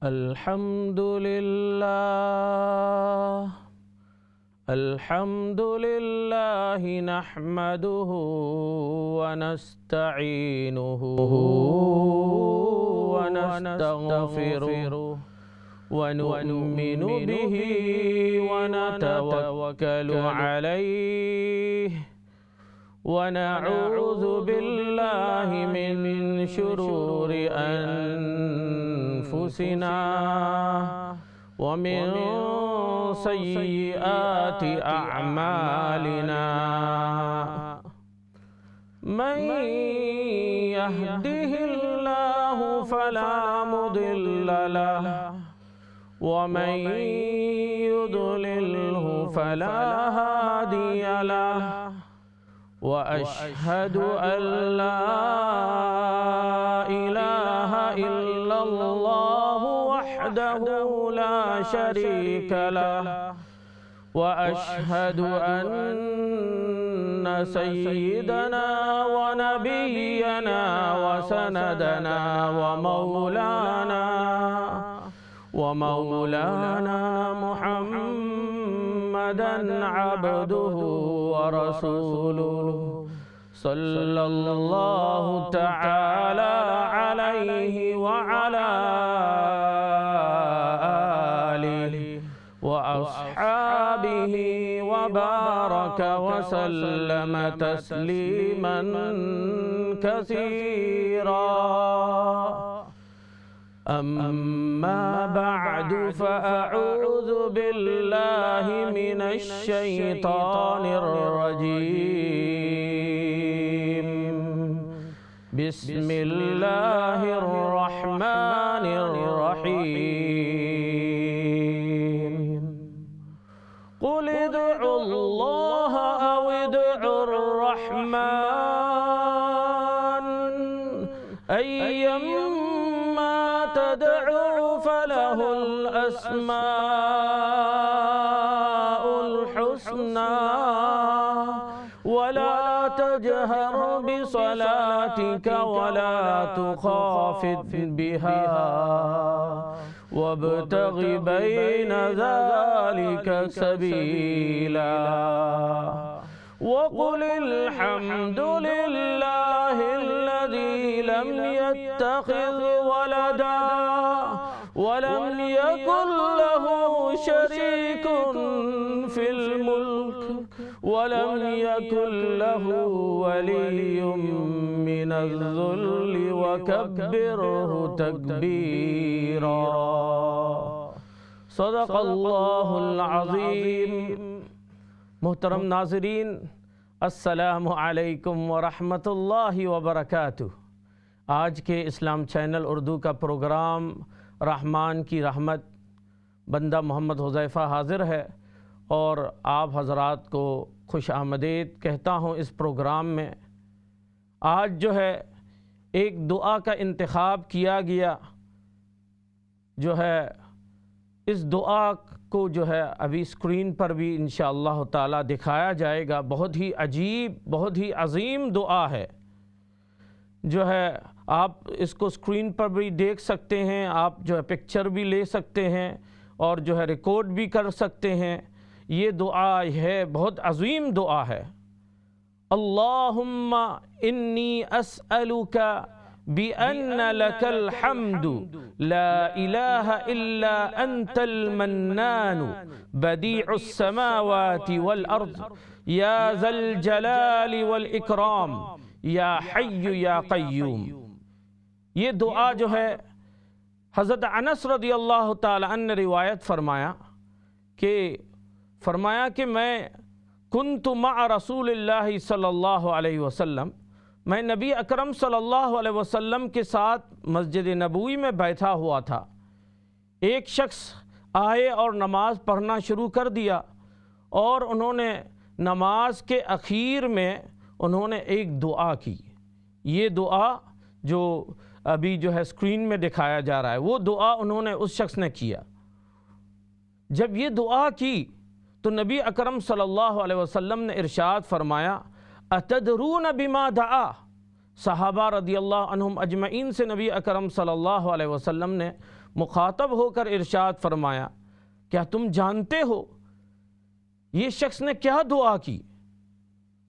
الحمد لله نحمده ونستعينه ونستغفره ونؤمن به ونتوكل عليه ونعوذ بالله من شرور أنفسنا ومن سيئات أعمالنا من يهده الله فلا مضل له ومن يضلله فلا هادي له وأشهد أن لا إله إلا الله وحده لا شريك له وأشهد أن سيدنا ونبينا وسندنا ومولانا محمدًا عبده ورسوله صلى الله تعالى عليه وعلى آله وأصحابه وبارك وسلم تسليما كثيرا. أما بعد فأعوذ بالله من الشيطان الرجيم. بسم الله الرحمن الرحيم. قل ادعوا الله أو ادعوا الرحمن أيما تدعوا فله الأسماء الحسنى ولا تجهر بصلاتك ولا تخافت بها وابتغ بين ذلك سبيلا وقل الحمد لله الذي لم يتخذ ولدا ولم يكن له شريك في الملك ولم يكن له ولي من الذل وكبره تكبيرا. صدق اللہ العظیم. محترم ناظرین، السلام علیکم ورحمۃ اللہ وبرکاتہ. آج کے اسلام چینل اردو کا پروگرام رحمان کی رحمت بندہ محمد حذیفہ حاضر ہے اور آپ حضرات کو خوش آمدید کہتا ہوں اس پروگرام میں. آج جو ہے ایک دعا کا انتخاب کیا گیا، جو ہے اس دعا کو جو ہے ابھی اسکرین پر بھی انشاءاللہ تعالی دکھایا جائے گا. بہت ہی عجیب، بہت ہی عظیم دعا ہے. جو ہے آپ اس کو اسکرین پر بھی دیکھ سکتے ہیں، آپ جو ہے پکچر بھی لے سکتے ہیں اور جو ہے ریکارڈ بھی کر سکتے ہیں. یہ دعا ہے، بہت عظیم دعا ہے. اللہم انی اسألک بأن لك الحمد لا إله إلا أنت المنان بديع السماوات والأرض يا ذا الجلال والإكرام يا حي يا قيوم. یہ دعا جو ہے حضرت انس رضی اللہ تعالی عنہ نے روایت فرمایا کہ میں کنت مع رسول اللہ صلی اللہ علیہ وسلم، میں نبی اکرم صلی اللہ علیہ وسلم کے ساتھ مسجد نبوی میں بیٹھا ہوا تھا. ایک شخص آئے اور نماز پڑھنا شروع کر دیا اور انہوں نے نماز کے اخیر میں انہوں نے ایک دعا کی. یہ دعا جو ابھی جو ہے اسکرین میں دکھایا جا رہا ہے، وہ دعا انہوں نے اس شخص نے کیا. جب یہ دعا کی تو نبی اکرم صلی اللہ علیہ وسلم نے ارشاد فرمایا اتدرون بما دعا، صحابہ رضی اللہ عنہم اجمعین سے نبی اکرم صلی اللہ علیہ وسلم نے مخاطب ہو کر ارشاد فرمایا، کیا تم جانتے ہو یہ شخص نے کیا دعا کی؟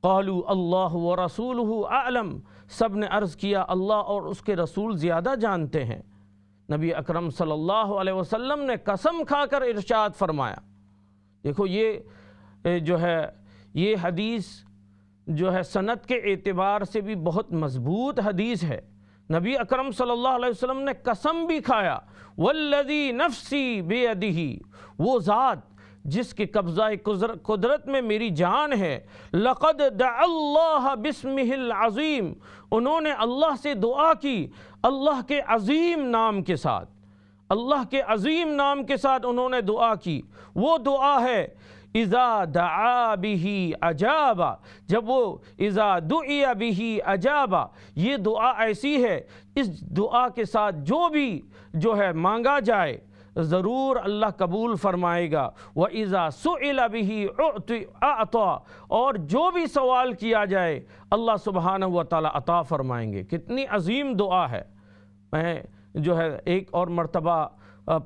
قالوا اللہ ورسولہ اعلم، سب نے عرض کیا اللہ اور اس کے رسول زیادہ جانتے ہیں۔ نبی اکرم صلی اللہ علیہ وسلم نے قسم کھا کر ارشاد فرمایا، دیکھو یہ جو ہے یہ حدیث جو ہے سند کے اعتبار سے بھی بہت مضبوط حدیث ہے۔ نبی اکرم صلی اللہ علیہ وسلم نے قسم بھی کھایا، والذی نفسی بیدہ، وہ ذات جس کے قبضہ قدرت میں میری جان ہے، لقد دعا اللہ باسمہ العظیم، انہوں نے اللہ سے دعا کی اللہ کے عظیم نام کے ساتھ، اللہ کے عظیم نام کے ساتھ انہوں نے دعا کی۔ وہ دعا ہے اذا دعا بہ اجابا، جب وہ اذا دعی بہ اجابا، یہ دعا ایسی ہے اس دعا کے ساتھ جو بھی جو ہے مانگا جائے ضرور اللہ قبول فرمائے گا۔ وَإِذَا سُئِلَ بِهِ أَعْطَى، اور جو بھی سوال کیا جائے اللہ سبحانہ و تعالیٰ عطا فرمائیں گے۔ کتنی عظیم دعا ہے، میں جو ہے ایک اور مرتبہ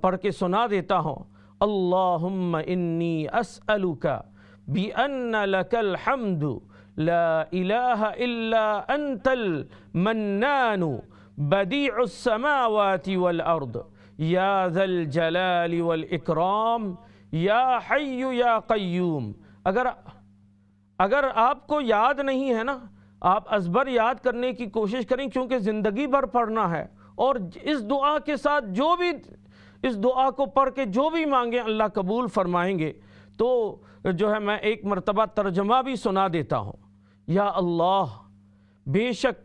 پڑھ کے سنا دیتا ہوں۔ اللہم انی اسألک بِأَنَّ لَكَ الْحَمْدُ لَا إِلَهَ إِلَّا أَنْتَ الْمَنَّانُ بَدِيعُ السَّمَاوَاتِ وَالْأَرْضِ یا ذا الجلال والاکرام یا حی یا قیوم۔ اگر آپ کو یاد نہیں ہے نا، آپ ازبر یاد کرنے کی کوشش کریں، کیونکہ زندگی بھر پڑھنا ہے، اور اس دعا کے ساتھ جو بھی اس دعا کو پڑھ کے جو بھی مانگیں اللہ قبول فرمائیں گے۔ تو جو ہے میں ایک مرتبہ ترجمہ بھی سنا دیتا ہوں۔ یا اللہ، بے شک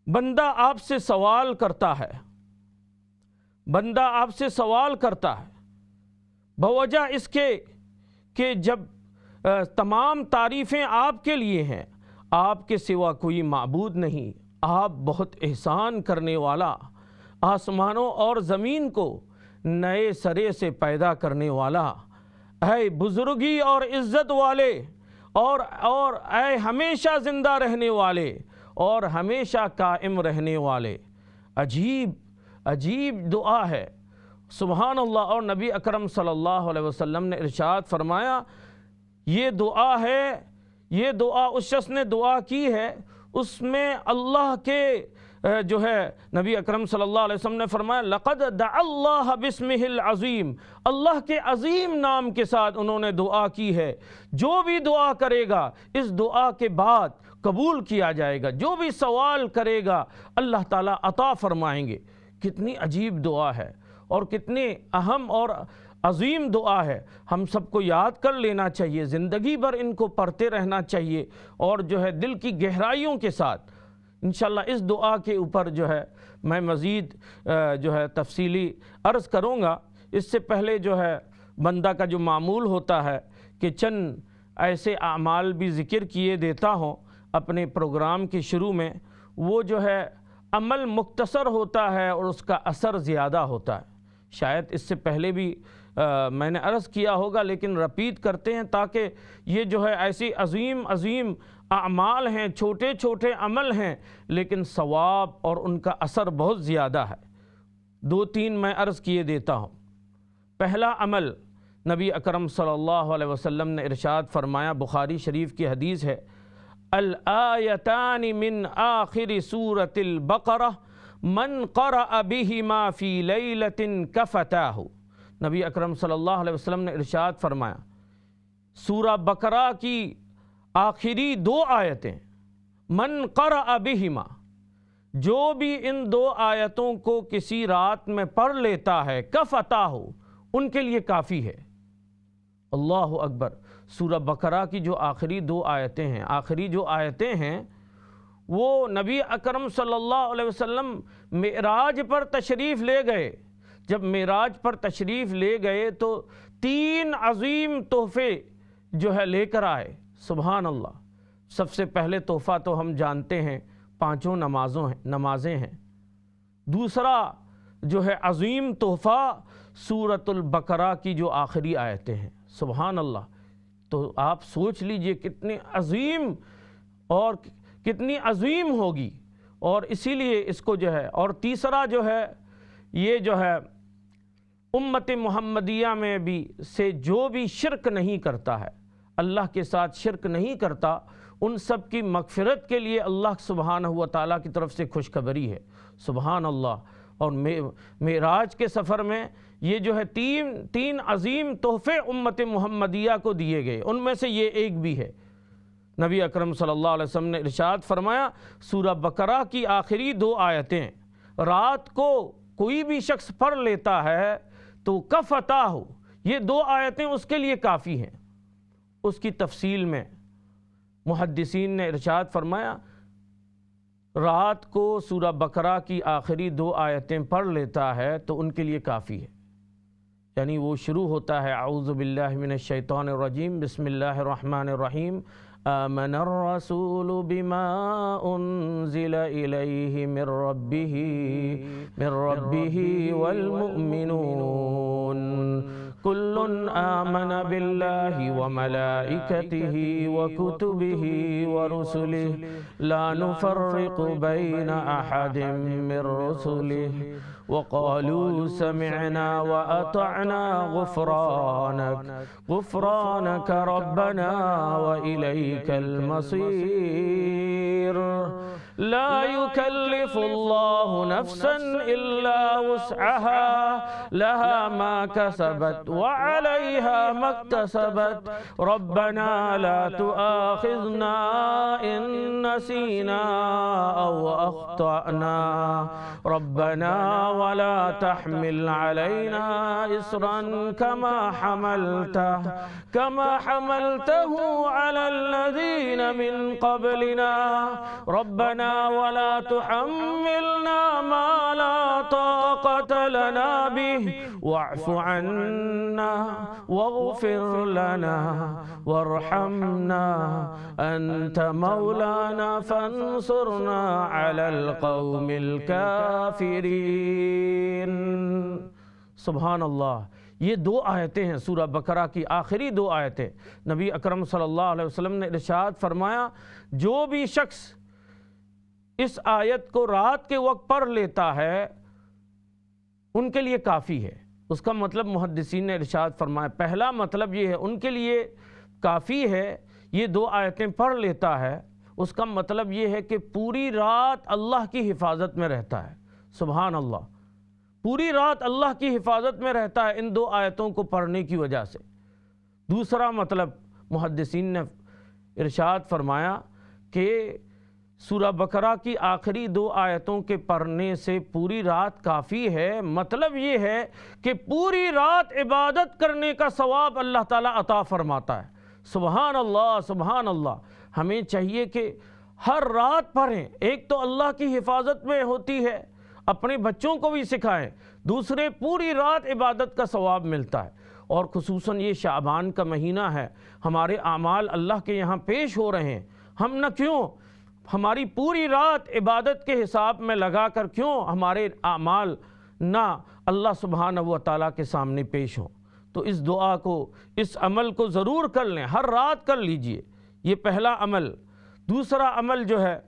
بندہ آپ سے سوال کرتا ہے، بندہ آپ سے سوال کرتا ہے بوجہ اس کے کہ جب تمام تعریفیں آپ کے لیے ہیں، آپ کے سوا کوئی معبود نہیں، آپ بہت احسان کرنے والا، آسمانوں اور زمین کو نئے سرے سے پیدا کرنے والا، اے بزرگی اور عزت والے، اور اے ہمیشہ زندہ رہنے والے اور ہمیشہ قائم رہنے والے۔ عجیب دعا ہے، سبحان اللہ۔ اور نبی اکرم صلی اللہ علیہ وسلم نے ارشاد فرمایا، یہ دعا ہے، یہ دعا اس شخص نے دعا کی ہے، اس میں اللہ کے جو ہے نبی اکرم صلی اللہ علیہ وسلم نے فرمایا لقد دعا اللہ باسمہ العظیم، اللہ کے عظیم نام کے ساتھ انہوں نے دعا کی ہے، جو بھی دعا کرے گا اس دعا کے بعد قبول کیا جائے گا، جو بھی سوال کرے گا اللہ تعالیٰ عطا فرمائیں گے۔ کتنی عجیب دعا ہے اور کتنی اہم اور عظیم دعا ہے، ہم سب کو یاد کر لینا چاہیے، زندگی بھر ان کو پڑھتے رہنا چاہیے، اور جو ہے دل کی گہرائیوں کے ساتھ انشاءاللہ اس دعا کے اوپر جو ہے میں مزید جو ہے تفصیلی عرض کروں گا۔ اس سے پہلے جو ہے بندہ کا جو معمول ہوتا ہے کہ چند ایسے اعمال بھی ذکر کیے دیتا ہوں اپنے پروگرام کے شروع میں، وہ جو ہے عمل مختصر ہوتا ہے اور اس کا اثر زیادہ ہوتا ہے۔ شاید اس سے پہلے بھی میں نے عرض کیا ہوگا، لیکن رپیٹ کرتے ہیں تاکہ یہ جو ہے ایسی عظیم اعمال ہیں، چھوٹے چھوٹے عمل ہیں لیکن ثواب اور ان کا اثر بہت زیادہ ہے۔ 2-3 میں عرض کیے دیتا ہوں۔ پہلا عمل نبی اکرم صلی اللہ علیہ وسلم نے ارشاد فرمایا، بخاری شریف کی حدیث ہے، الآیتان من آخر سورة البقرہ من قرأ بہما فی لیلۃ کفتاہ۔ نبی اکرم صلی اللہ علیہ وسلم نے ارشاد فرمایا، سورہ بقرہ کی آخری 2 آیتیں، من قرأ بہما، جو بھی ان 2 آیتوں کو کسی رات میں پڑھ لیتا ہے، کفتاہ، ان کے لیے کافی ہے۔ اللہ اکبر۔ سورہ بقرہ کی جو آخری 2 آیتیں ہیں، آخری جو آیتیں ہیں وہ نبی اکرم صلی اللہ علیہ وسلم معراج پر تشریف لے گئے۔ جب معراج پر تشریف لے گئے تو 3 عظیم تحفے جو ہے لے کر آئے۔ سبحان اللہ۔ سب سے پہلے تحفہ تو ہم جانتے ہیں 5 نمازیں ہیں۔ دوسرا جو ہے عظیم تحفہ سورۃ البقرہ کی جو آخری آیتیں ہیں۔ سبحان اللہ۔ تو آپ سوچ لیجئے کتنے عظیم اور کتنی عظیم ہوگی، اور اسی لیے اس کو جو ہے، اور تیسرا جو ہے یہ جو ہے امت محمدیہ میں بھی سے جو بھی شرک نہیں کرتا ہے، اللہ کے ساتھ شرک نہیں کرتا، ان سب کی مغفرت کے لیے اللہ سبحانہ و تعالیٰ کی طرف سے خوشخبری ہے۔ سبحان اللہ۔ اور معراج کے سفر میں یہ جو ہے تین عظیم تحفے امت محمدیہ کو دیے گئے، ان میں سے یہ ایک بھی ہے۔ نبی اکرم صلی اللہ علیہ وسلم نے ارشاد فرمایا، سورہ بقرہ کی آخری 2 آیتیں رات کو کوئی بھی شخص پڑھ لیتا ہے تو کفتاہ، یہ 2 آیتیں اس کے لیے کافی ہیں۔ اس کی تفصیل میں محدثین نے ارشاد فرمایا، رات کو سورہ بقرہ کی آخری 2 آیتیں پڑھ لیتا ہے تو ان کے لیے کافی ہے۔ یعنی وہ شروع ہوتا ہے اعوذ باللہ من الشیطان الرجیم، بسم اللہ الرحمن الرحیم، آمن الرسول بما انزل الیہ من ربہ والمؤمنون کل آمن باللہ وملائکتہ وکتبہ ورسلہ لا نفرق بین احد من رسلہ وقالوا سمعنا وأطعنا غفرانك ربنا وإليك المصير لا يكلف الله نفسا إلا وسعها لها ما كسبت وعليها ما اكتسبت ربنا لا تؤاخذنا إن نسينا أو أخطأنا ربنا ولا تحمل علينا إصرا كما حملته على الذين من قبلنا ربنا ولا تحملنا ما لا طاقة لنا به واعف عنا واغفر لنا وارحمنا أنت مولانا فانصرنا على القوم الكافرين۔ سبحان اللہ۔ یہ 2 آیتیں ہیں سورہ بقرہ کی آخری 2 آیتیں۔ نبی اکرم صلی اللہ علیہ وسلم نے ارشاد فرمایا، جو بھی شخص اس آیت کو رات کے وقت پڑھ لیتا ہے ان کے لیے کافی ہے۔ اس کا مطلب محدثین نے ارشاد فرمایا، پہلا مطلب یہ ہے ان کے لیے کافی ہے، یہ 2 آیتیں پڑھ لیتا ہے، اس کا مطلب یہ ہے کہ پوری رات اللہ کی حفاظت میں رہتا ہے۔ سبحان اللہ، پوری رات اللہ کی حفاظت میں رہتا ہے ان 2 آیتوں کو پڑھنے کی وجہ سے۔ دوسرا مطلب محدثین نے ارشاد فرمایا کہ سورہ بقرہ کی آخری 2 آیتوں کے پڑھنے سے پوری رات کافی ہے، مطلب یہ ہے کہ پوری رات عبادت کرنے کا ثواب اللہ تعالیٰ عطا فرماتا ہے۔ سبحان اللہ، سبحان اللہ۔ ہمیں چاہیے کہ ہر رات پڑھیں، ایک تو اللہ کی حفاظت میں ہوتی ہے، اپنے بچوں کو بھی سکھائیں، دوسرے پوری رات عبادت کا ثواب ملتا ہے۔ اور خصوصاً یہ شعبان کا مہینہ ہے، ہمارے اعمال اللہ کے یہاں پیش ہو رہے ہیں، ہم نہ کیوں ہماری پوری رات عبادت کے حساب میں لگا کر کیوں ہمارے اعمال نہ اللہ سبحانہ و تعالیٰ کے سامنے پیش ہوں۔ تو اس دعا کو، اس عمل کو ضرور کر لیں، ہر رات کر لیجئے، یہ پہلا عمل۔ دوسرا عمل جو ہے،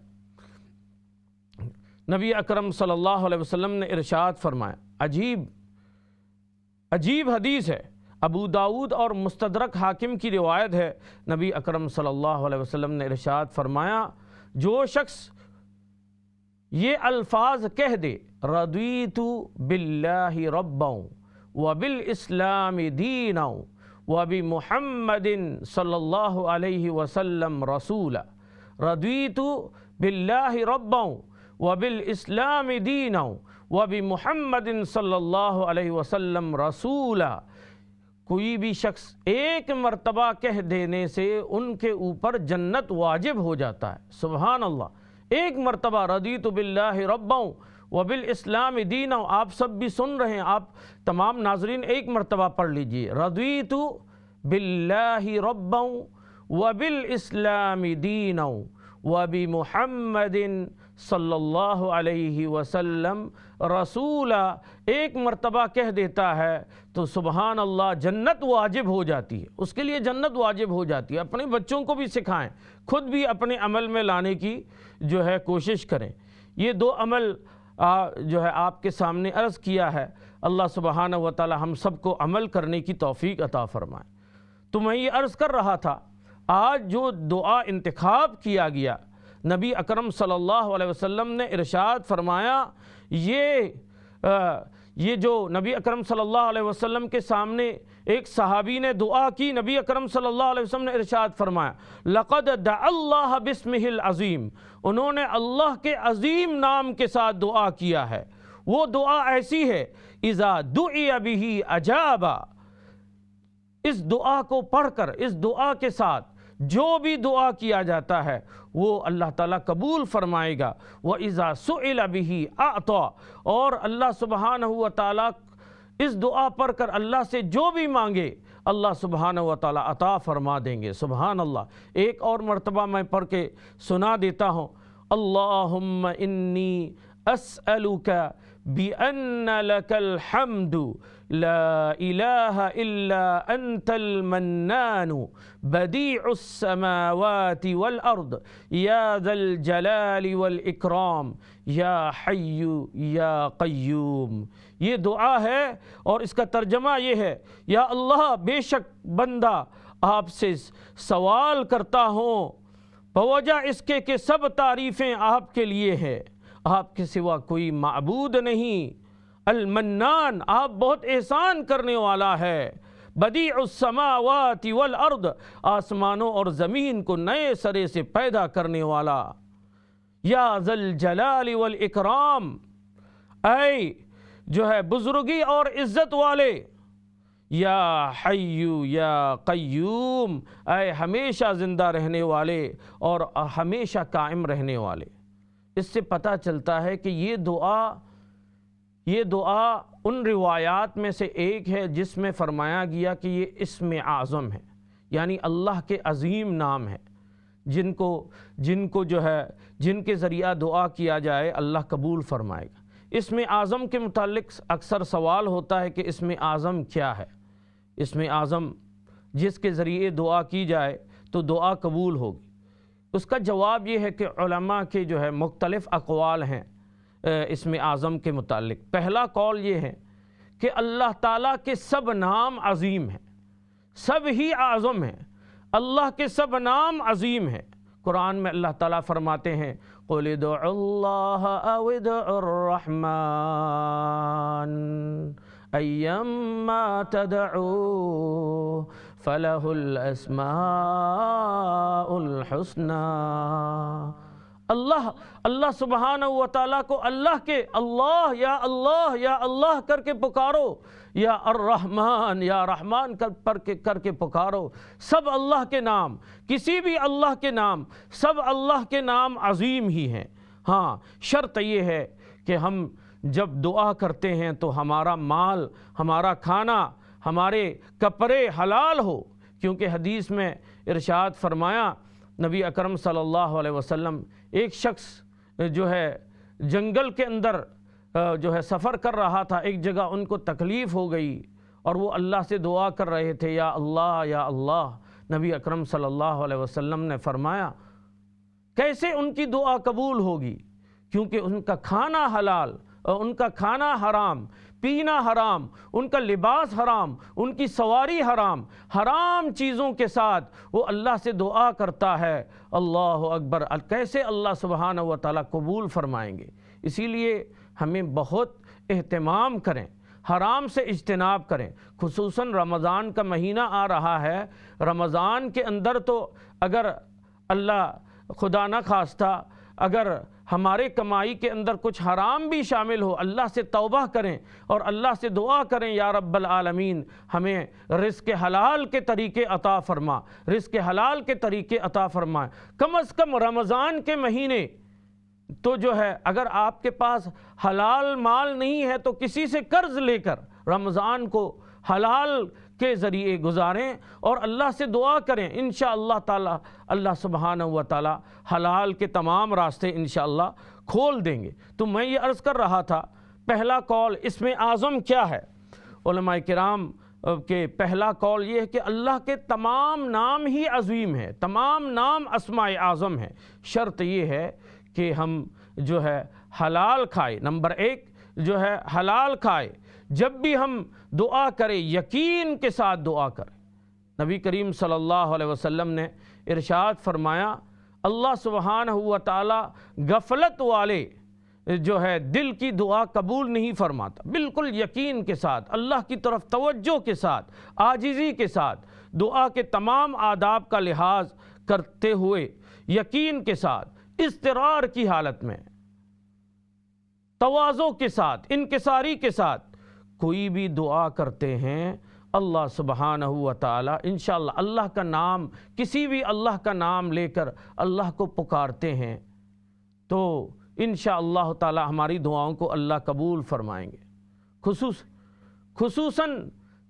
نبی اکرم صلی اللہ علیہ وسلم نے ارشاد فرمایا، عجیب حدیث ہے، ابو داؤد اور مستدرک حاکم کی روایت ہے، نبی اکرم صلی اللہ علیہ وسلم نے ارشاد فرمایا، جو شخص یہ الفاظ کہہ دے، رضیت باللہ ربا وبالاسلام دینا وبمحمد صلی اللہ علیہ وسلم رسولا، رضیت باللہ ربا وبالاسلام دینا وبمحمد صلی اللہ علیہ وسلم رسولا، کوئی بھی شخص ایک مرتبہ کہہ دینے سے ان کے اوپر جنت واجب ہو جاتا ہے۔ سبحان اللہ، ایک مرتبہ رضیت باللہ ربا وبالاسلام دینا، آپ سب بھی سن رہے ہیں، آپ تمام ناظرین ایک مرتبہ پڑھ لیجئے، رضیت باللہ ربا وبالاسلام دینا وبمحمد صلی اللہ علیہ وسلم رسولا ایک مرتبہ کہہ دیتا ہے تو سبحان اللہ جنت واجب ہو جاتی ہے، اس کے لیے جنت واجب ہو جاتی ہے۔ اپنے بچوں کو بھی سکھائیں، خود بھی اپنے عمل میں لانے کی جو ہے کوشش کریں۔ یہ دو عمل جو ہے آپ کے سامنے عرض کیا ہے، اللہ سبحانہ و تعالی ہم سب کو عمل کرنے کی توفیق عطا فرمائے۔ تو میں یہ عرض کر رہا تھا، آج جو دعا انتخاب کیا گیا، نبی اکرم صلی اللہ علیہ وسلم نے ارشاد فرمایا، یہ جو نبی اکرم صلی اللہ علیہ وسلم کے سامنے ایک صحابی نے دعا کی، نبی اکرم صلی اللہ علیہ وسلم نے ارشاد فرمایا لقد دعا اللہ باسمہ العظیم، انہوں نے اللہ کے عظیم نام کے ساتھ دعا کیا ہے۔ وہ دعا ایسی ہے اذا دعی بہ اجابا، اس دعا کو پڑھ کر، اس دعا کے ساتھ جو بھی دعا کیا جاتا ہے وہ اللہ تعالیٰ قبول فرمائے گا۔ وَإِذَا سُئِلَ بِهِ أَعْطَى، اور اللہ سبحانہ و تعالیٰ اس دعا پڑھ کر اللہ سے جو بھی مانگے اللہ سبحانہ و تعالیٰ عطا فرما دیں گے۔ سبحان اللہ۔ ایک اور مرتبہ میں پڑھ کے سنا دیتا ہوں، اللہم انی اسألک بأن لك الحمد لا إله إلا أنت المنان بديع السماوات والأرض يا ذا الجلال والإكرام یا حی یا قیوم۔ یہ دعا ہے اور اس کا ترجمہ یہ ہے، یا اللہ بے شک بندہ آپ سے سوال کرتا ہوں بوجہ اس کے کہ سب تعریفیں آپ کے لیے ہیں، آپ کے سوا کوئی معبود نہیں۔ المنان، آپ بہت احسان کرنے والا ہے۔ بدیع السماوات والارض، آسمانوں اور زمین کو نئے سرے سے پیدا کرنے والا۔ یا ذا الجلال والاکرام، اے جو ہے بزرگی اور عزت والے۔ یا حی یا قیوم، اے ہمیشہ زندہ رہنے والے اور ہمیشہ قائم رہنے والے۔ اس سے پتہ چلتا ہے کہ یہ دعا ان روایات میں سے ایک ہے جس میں فرمایا گیا کہ یہ اسم اعظم ہے، یعنی اللہ کے عظیم نام ہے، جن کو جو ہے جن کے ذریعہ دعا کیا جائے اللہ قبول فرمائے گا۔ اسم اعظم کے متعلق اکثر سوال ہوتا ہے کہ اسم اعظم کیا ہے؟ اسم اعظم جس کے ذریعے دعا کی جائے تو دعا قبول ہوگی۔ اس کا جواب یہ ہے کہ علماء کے جو ہے مختلف اقوال ہیں اسم اعظم کے متعلق۔ پہلا قول یہ ہے کہ اللہ تعالیٰ کے سب نام عظیم ہیں، سب ہی اعظم ہیں، اللہ کے سب نام عظیم ہیں۔ قرآن میں اللہ تعالیٰ فرماتے ہیں قُلِ ادْعُوا اللَّهَ أَوِ ادْعُوا الرَّحْمَنَ أَيَّمَّا تَدْعُوا فَلَهُ الْأَسْمَاءُ الْحُسْنَى۔ اللہ سبحانہ و تعالیٰ کو اللہ کے اللہ یا اللہ کر کے پکارو، یا الرحمن یا رحمان کر کے پکارو۔ سب اللہ کے نام، کسی بھی اللہ کے نام، سب اللہ کے نام عظیم ہی ہیں۔ ہاں، شرط یہ ہے کہ ہم جب دعا کرتے ہیں تو ہمارا مال، ہمارا کھانا، ہمارے کپڑے حلال ہو، کیونکہ حدیث میں ارشاد فرمایا نبی اکرم صلی اللہ علیہ وسلم، ایک شخص جو ہے جنگل کے اندر جو ہے سفر کر رہا تھا، ایک جگہ ان کو تکلیف ہو گئی اور وہ اللہ سے دعا کر رہے تھے، یا اللہ۔ نبی اکرم صلی اللہ علیہ وسلم نے فرمایا کیسے ان کی دعا قبول ہوگی؟ کیونکہ ان کا کھانا حلال اور ان کا کھانا حرام، پینا حرام، ان کا لباس حرام، ان کی سواری حرام، حرام چیزوں کے ساتھ وہ اللہ سے دعا کرتا ہے۔ اللہ اکبر، کیسے اللہ سبحانہ و تعالیٰ قبول فرمائیں گے؟ اسی لیے ہمیں بہت اہتمام کریں، حرام سے اجتناب کریں۔ خصوصاً رمضان کا مہینہ آ رہا ہے، رمضان کے اندر تو اگر اللہ خدا نہ خواستہ اگر ہمارے کمائی کے اندر کچھ حرام بھی شامل ہو، اللہ سے توبہ کریں اور اللہ سے دعا کریں، یا رب العالمین ہمیں رزق حلال کے طریقے عطا فرما، رزق حلال کے طریقے عطا فرمائے۔ کم از کم رمضان کے مہینے تو جو ہے اگر آپ کے پاس حلال مال نہیں ہے تو کسی سے قرض لے کر رمضان کو حلال کے ذریعے گزاریں اور اللہ سے دعا کریں۔ انشاءاللہ تعالی اللہ سبحانہ و تعالی حلال کے تمام راستے انشاءاللہ کھول دیں گے۔ تو میں یہ عرض کر رہا تھا پہلا قول اسم اعظم کیا ہے؟ علماء کرام کہ پہلا قول یہ ہے کہ اللہ کے تمام نام ہی عظیم ہیں، تمام نام اسماء اعظم ہیں، شرط یہ ہے کہ ہم جو ہے حلال کھائے، نمبر ایک جو ہے حلال کھائے، جب بھی ہم دعا کریں یقین کے ساتھ دعا کریں۔ نبی کریم صلی اللہ علیہ وسلم نے ارشاد فرمایا اللہ سبحانہ و تعالی غفلت والے جو ہے دل کی دعا قبول نہیں فرماتا، بالکل یقین کے ساتھ، اللہ کی طرف توجہ کے ساتھ، عاجزی کے ساتھ، دعا کے تمام آداب کا لحاظ کرتے ہوئے، یقین کے ساتھ، اضطرار کی حالت میں، تواضع کے ساتھ، انکساری کے ساتھ کوئی بھی دعا کرتے ہیں، اللہ سبحانہ و تعالی انشاءاللہ اللہ کا نام، کسی بھی اللہ کا نام لے کر اللہ کو پکارتے ہیں تو انشاءاللہ تعالی ہماری دعاؤں کو اللہ قبول فرمائیں گے، خصوصاً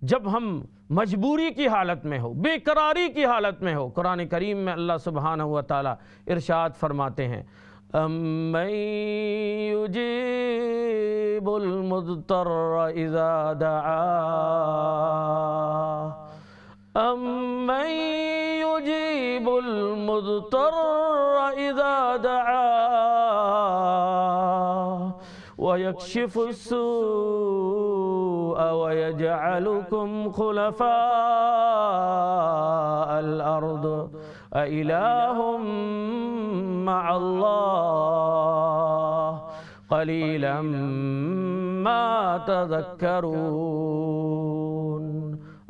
جب ہم مجبوری کی حالت میں ہو، بے قراری کی حالت میں ہو۔ قرآن کریم میں اللہ سبحانہ و تعالی ارشاد فرماتے ہیں أَمَّن يُجِيبُ الْمُضْطَرَّ إِذَا دَعَاهُ أَمَّن يُجِيبُ الْمُضْطَرَّ إِذَا دَعَاهُ وَيَكْشِفُ السُّوءَ وَيَجْعَلُكُمْ خُلَفَاءَ الْأَرْضِ أَإِلَٰهٌ مَّعَ اللَّهِ قَلِيلًا مَّا تَذَكَّرُونَ۔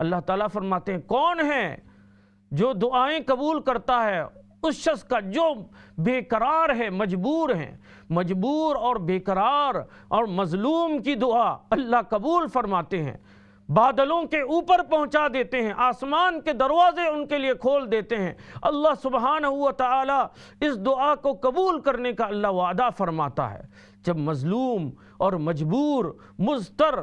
اللہ تعالیٰ فرماتے ہیں کون ہے جو دعائیں قبول کرتا ہے؟ اس شخص کا جو بے قرار ہے، مجبور ہیں، مجبور اور بے قرار اور مظلوم کی دعا اللہ قبول فرماتے ہیں، بادلوں کے اوپر پہنچا دیتے ہیں، آسمان کے دروازے ان کے لیے کھول دیتے ہیں۔ اللہ سبحانہ و تعالی اس دعا کو قبول کرنے کا اللہ وعدہ فرماتا ہے۔ جب مظلوم اور مجبور، مضطر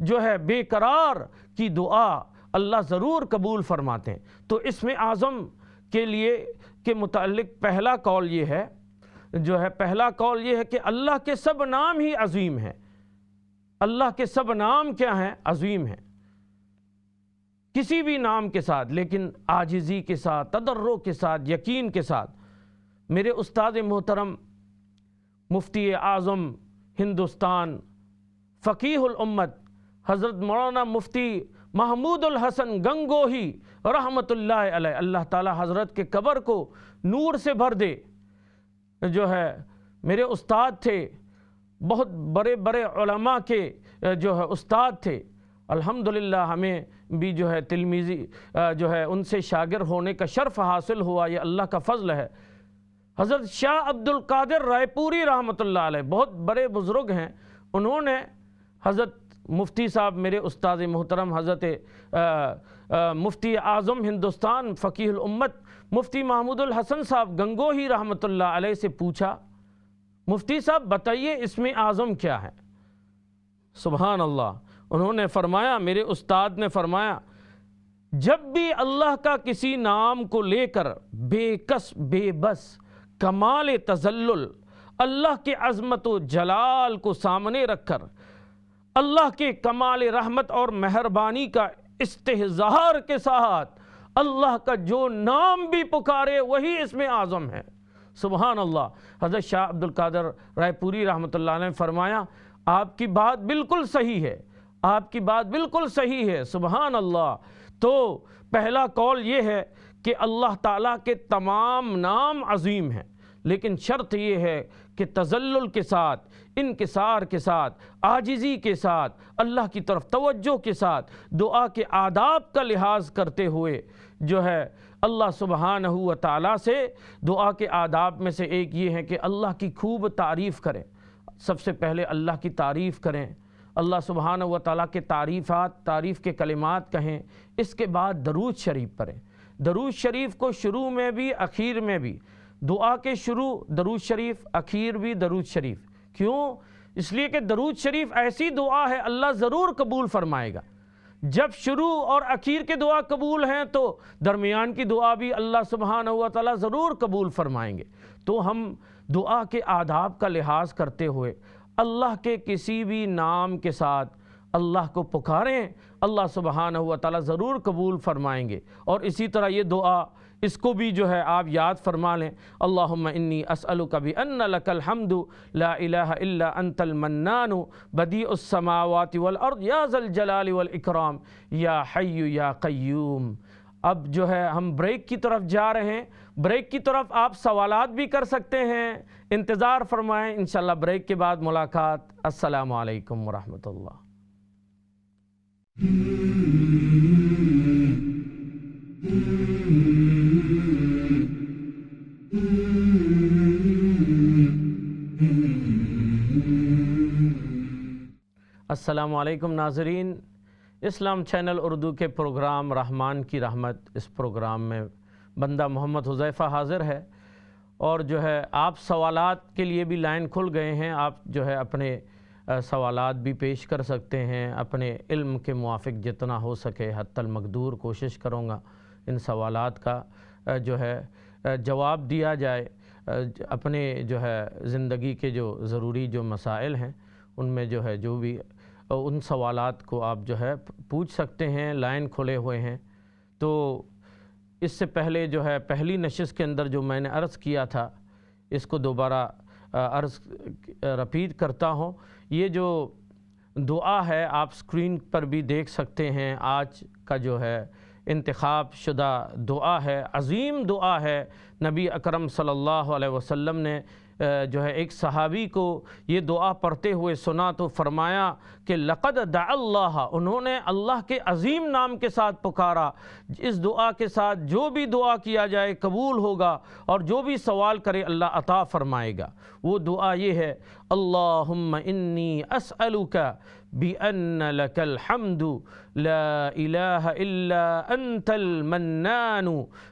جو ہے بے قرار کی دعا اللہ ضرور قبول فرماتے ہیں۔ تو اسم اعظم کے لیے کے متعلق پہلا قول یہ ہے پہلا قول یہ ہے کہ اللہ کے سب نام ہی عظیم ہیں۔ اللہ کے سب نام کیا ہیں؟ عظیم ہیں، کسی بھی نام کے ساتھ، لیکن عاجزی کے ساتھ، تضرع کے ساتھ، یقین کے ساتھ۔ میرے استاد محترم مفتی اعظم ہندوستان، فقیہ الامت حضرت مولانا مفتی محمود الحسن گنگوہی رحمۃ اللہ علیہ، اللہ تعالی حضرت کے قبر کو نور سے بھر دے، جو ہے میرے استاد تھے، بہت بڑے بڑے علماء کے جو ہے استاد تھے۔ الحمدللہ ہمیں بھی جو ہے تلمیذی جو ہے ان سے شاگرد ہونے کا شرف حاصل ہوا، یہ اللہ کا فضل ہے۔ حضرت شاہ عبد القادر رائے پوری رحمۃ اللہ علیہ بہت بڑے بزرگ ہیں، انہوں نے حضرت مفتی صاحب میرے استاد محترم حضرت مفتی اعظم ہندوستان فقیہ الامت مفتی محمود الحسن صاحب گنگوہی رحمۃ اللہ علیہ سے پوچھا مفتی صاحب بتائیے اسم اعظم کیا ہے؟ سبحان اللہ، انہوں نے فرمایا، میرے استاد نے فرمایا جب بھی اللہ کا کسی نام کو لے کر بے کس بے بس کمال تذلل، اللہ کے عظمت و جلال کو سامنے رکھ کر اللہ کے کمال رحمت اور مہربانی کا استحضار کے ساتھ اللہ کا جو نام بھی پکارے وہی اسم اعظم ہے۔ سبحان اللہ۔ حضرت شاہ عبد القادر رائے پوری رحمۃ اللہ علیہ نے فرمایا آپ کی بات بالکل صحیح ہے، آپ کی بات بالکل صحیح ہے، سبحان اللہ۔ تو پہلا قول یہ ہے کہ اللہ تعالیٰ کے تمام نام عظیم ہیں، لیکن شرط یہ ہے کہ تذلل کے ساتھ، انکسار کے ساتھ، عاجزی کے ساتھ، اللہ کی طرف توجہ کے ساتھ، دعا کے آداب کا لحاظ کرتے ہوئے جو ہے اللہ سبحانہ و تعالیٰ سے دعا کے آداب میں سے ایک یہ ہے کہ اللہ کی خوب تعریف کریں۔ سب سے پہلے اللہ کی تعریف کریں، اللہ سبحانہ و تعالیٰ کے تعریف کے کلمات کہیں، اس کے بعد درود شریف پڑھیں۔ درود شریف کو شروع میں بھی اخیر میں بھی، دعا کے شروع درود شریف، اخیر بھی درود شریف۔ کیوں؟ اس لیے کہ درود شریف ایسی دعا ہے اللہ ضرور قبول فرمائے گا۔ جب شروع اور اخیر کے دعا قبول ہیں تو درمیان کی دعا بھی اللہ سبحانہ و تعالیٰ ضرور قبول فرمائیں گے۔ تو ہم دعا کے آداب کا لحاظ کرتے ہوئے اللہ کے کسی بھی نام کے ساتھ اللہ کو پکاریں، اللہ سبحانہ و تعالیٰ ضرور قبول فرمائیں گے۔ اور اسی طرح یہ دعا، اس کو بھی جو ہے آپ یاد فرما لیں، اللہم انی اسألک بأن لک الحمد لا الہ الا انت المنان بدیع السماوات والارض یا ذا الجلال والاکرام یا حی یا قیوم۔ اب جو ہے ہم بریک کی طرف جا رہے ہیں، بریک کی طرف آپ سوالات بھی کر سکتے ہیں، انتظار فرمائیں، انشاءاللہ بریک کے بعد ملاقات۔ السلام علیکم ورحمۃ اللہ۔ السلام علیکم ناظرین، اسلام چینل اردو کے پروگرام رحمان کی رحمت، اس پروگرام میں بندہ محمد حذیفہ حاضر ہے، اور جو ہے آپ سوالات کے لیے بھی لائن کھل گئے ہیں، آپ جو ہے اپنے سوالات بھی پیش کر سکتے ہیں، اپنے علم کے موافق جتنا ہو سکے حتی المقدور کوشش کروں گا ان سوالات کا جو ہے جواب دیا جائے۔ اپنے جو ہے زندگی کے جو ضروری جو مسائل ہیں ان میں جو ہے جو بھی ان سوالات کو آپ جو ہے پوچھ سکتے ہیں، لائن کھلے ہوئے ہیں۔ تو اس سے پہلے جو ہے پہلی نشست کے اندر جو میں نے عرض کیا تھا، اس کو دوبارہ عرض رپیٹ کرتا ہوں۔ یہ جو دعا ہے آپ اسکرین پر بھی دیکھ سکتے ہیں، آج کا جو ہے انتخاب شدہ دعا ہے، عظیم دعا ہے۔ نبی اکرم صلی اللہ علیہ وسلم نے جو ہے ایک صحابی کو یہ دعا پڑھتے ہوئے سنا تو فرمایا کہ لقد دعا اللہ، انہوں نے اللہ کے عظیم نام کے ساتھ پکارا، اس دعا کے ساتھ جو بھی دعا کیا جائے قبول ہوگا، اور جو بھی سوال کرے اللہ عطا فرمائے گا۔ وہ دعا یہ ہے، اللہم انی اسألک بأن لک الحمد لا الہ الا انت المنان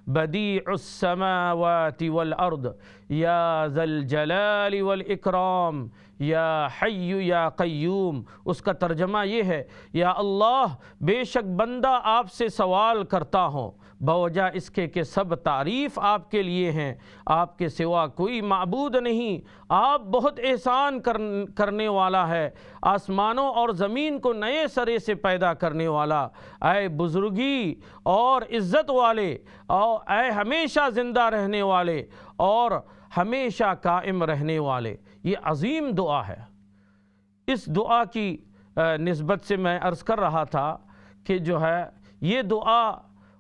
بدیع السماوات والارض یا ذا الجلال والاکرام یا حی یا قیوم۔ اس کا ترجمہ یہ ہے، یا اللہ بے شک بندہ آپ سے سوال کرتا ہوں بوجہ اس کے کہ سب تعریف آپ کے لیے ہیں، آپ کے سوا کوئی معبود نہیں، آپ بہت احسان کرنے والا ہے، آسمانوں اور زمین کو نئے سرے سے پیدا کرنے والا، اے بزرگی اور عزت والے، اور اے ہمیشہ زندہ رہنے والے اور ہمیشہ قائم رہنے والے۔ یہ عظیم دعا ہے۔ اس دعا کی نسبت سے میں عرض کر رہا تھا کہ جو ہے یہ دعا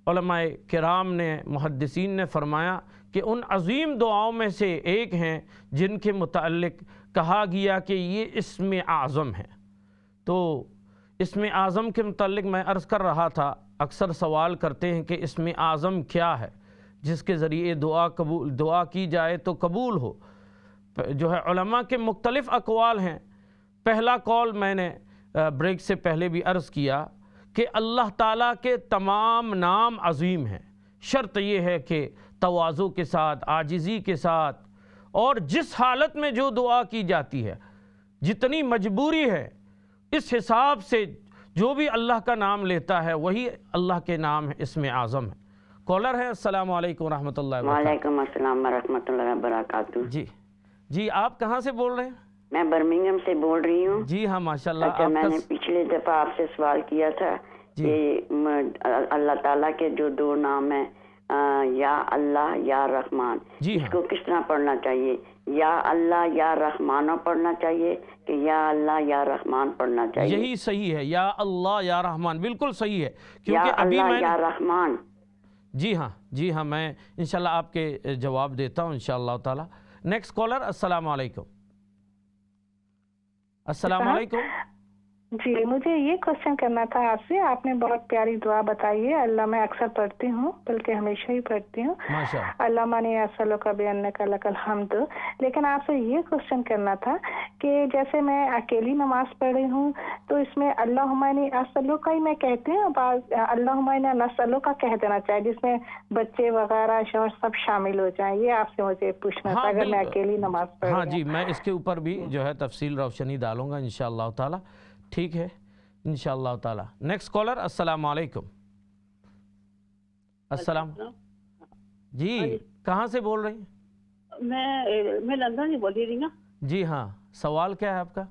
علماء کرام نے، محدثین نے فرمایا کہ ان عظیم دعاؤں میں سے ایک ہیں جن کے متعلق کہا گیا کہ یہ اسم اعظم ہے۔ تو اسم اعظم کے متعلق میں عرض کر رہا تھا، اکثر سوال کرتے ہیں کہ اسم اعظم کیا ہے جس کے ذریعے دعا کی جائے تو قبول ہو۔ جو ہے علماء کے مختلف اقوال ہیں۔ پہلا قول میں نے بریک سے پہلے بھی عرض کیا کہ اللہ تعالیٰ کے تمام نام عظیم ہیں، شرط یہ ہے کہ تواضع کے ساتھ، عاجزی کے ساتھ، اور جس حالت میں جو دعا کی جاتی ہے، جتنی مجبوری ہے، اس حساب سے جو بھی اللہ کا نام لیتا ہے وہی اللہ کے نام ہے، اسم اعظم ہے۔ کالر ہے، السلام علیکم ورحمۃ اللہ وبرکاتہ۔ وعلیکم السلام ورحمۃ اللہ وبرکاتہ۔ جی آپ کہاں سے بول رہے ہیں؟ میں برمنگھم سے بول رہی ہوں۔ جی ہاں، ماشاءاللہ۔ اچھا، میں نے پچھلے دفعہ آپ سے سوال کیا تھا کہ اللہ تعالیٰ کے جو دو نام ہیں، یا اللہ یا رحمان، اس کو کس طرح پڑھنا چاہیے؟ یا اللہ یا رحمان پڑھنا چاہیے کہ یا اللہ یا رحمان پڑھنا چاہیے؟ یہی صحیح ہے، یا اللہ یا رحمان، بالکل صحیح ہے، کیونکہ ابھی میں یا رحمان۔ جی ہاں، میں انشاءاللہ آپ کے جواب دیتا ہوں انشاءاللہ تعالی۔ نیکسٹ کالر، السلام علیکم۔ السلام علیکم۔ جی، مجھے یہ کوشچن کرنا تھا آپ سے۔ آپ نے بہت پیاری دعا بتائی ہے، اللہ میں اکثر پڑھتی ہوں، بلکہ ہمیشہ ہی پڑھتی ہوں، اللہ مانی اسألک بأنک لک الحمد۔ لیکن آپ سے یہ کوشچن کرنا تھا کہ جیسے میں اکیلی نماز پڑھ رہی ہوں تو اس میں اللہم انی اسألک ہی میں کہتی ہوں، بعض اللہم انی نسألک کہہ دینا چاہیے، جس میں بچے وغیرہ شوہر سب شامل ہو جائیں۔ یہ آپ سے مجھے پوچھنا تھا اگر میں اکیلی نماز پڑھ رہی ہوں۔ ہاں جی، میں اس کے اوپر بھی جو ہے تفصیل روشنی ڈالوں گا انشاءاللہ تعالی۔ ٹھیک ہے انشاءاللہ تعالی۔ نیکسٹ کالر، السلام علیکم۔ السلام جی، کہاں سے بول رہی ہیں؟ میں لندن سے بول رہی ہوں. جی ہاں, سوال کیا ہے آپ کا؟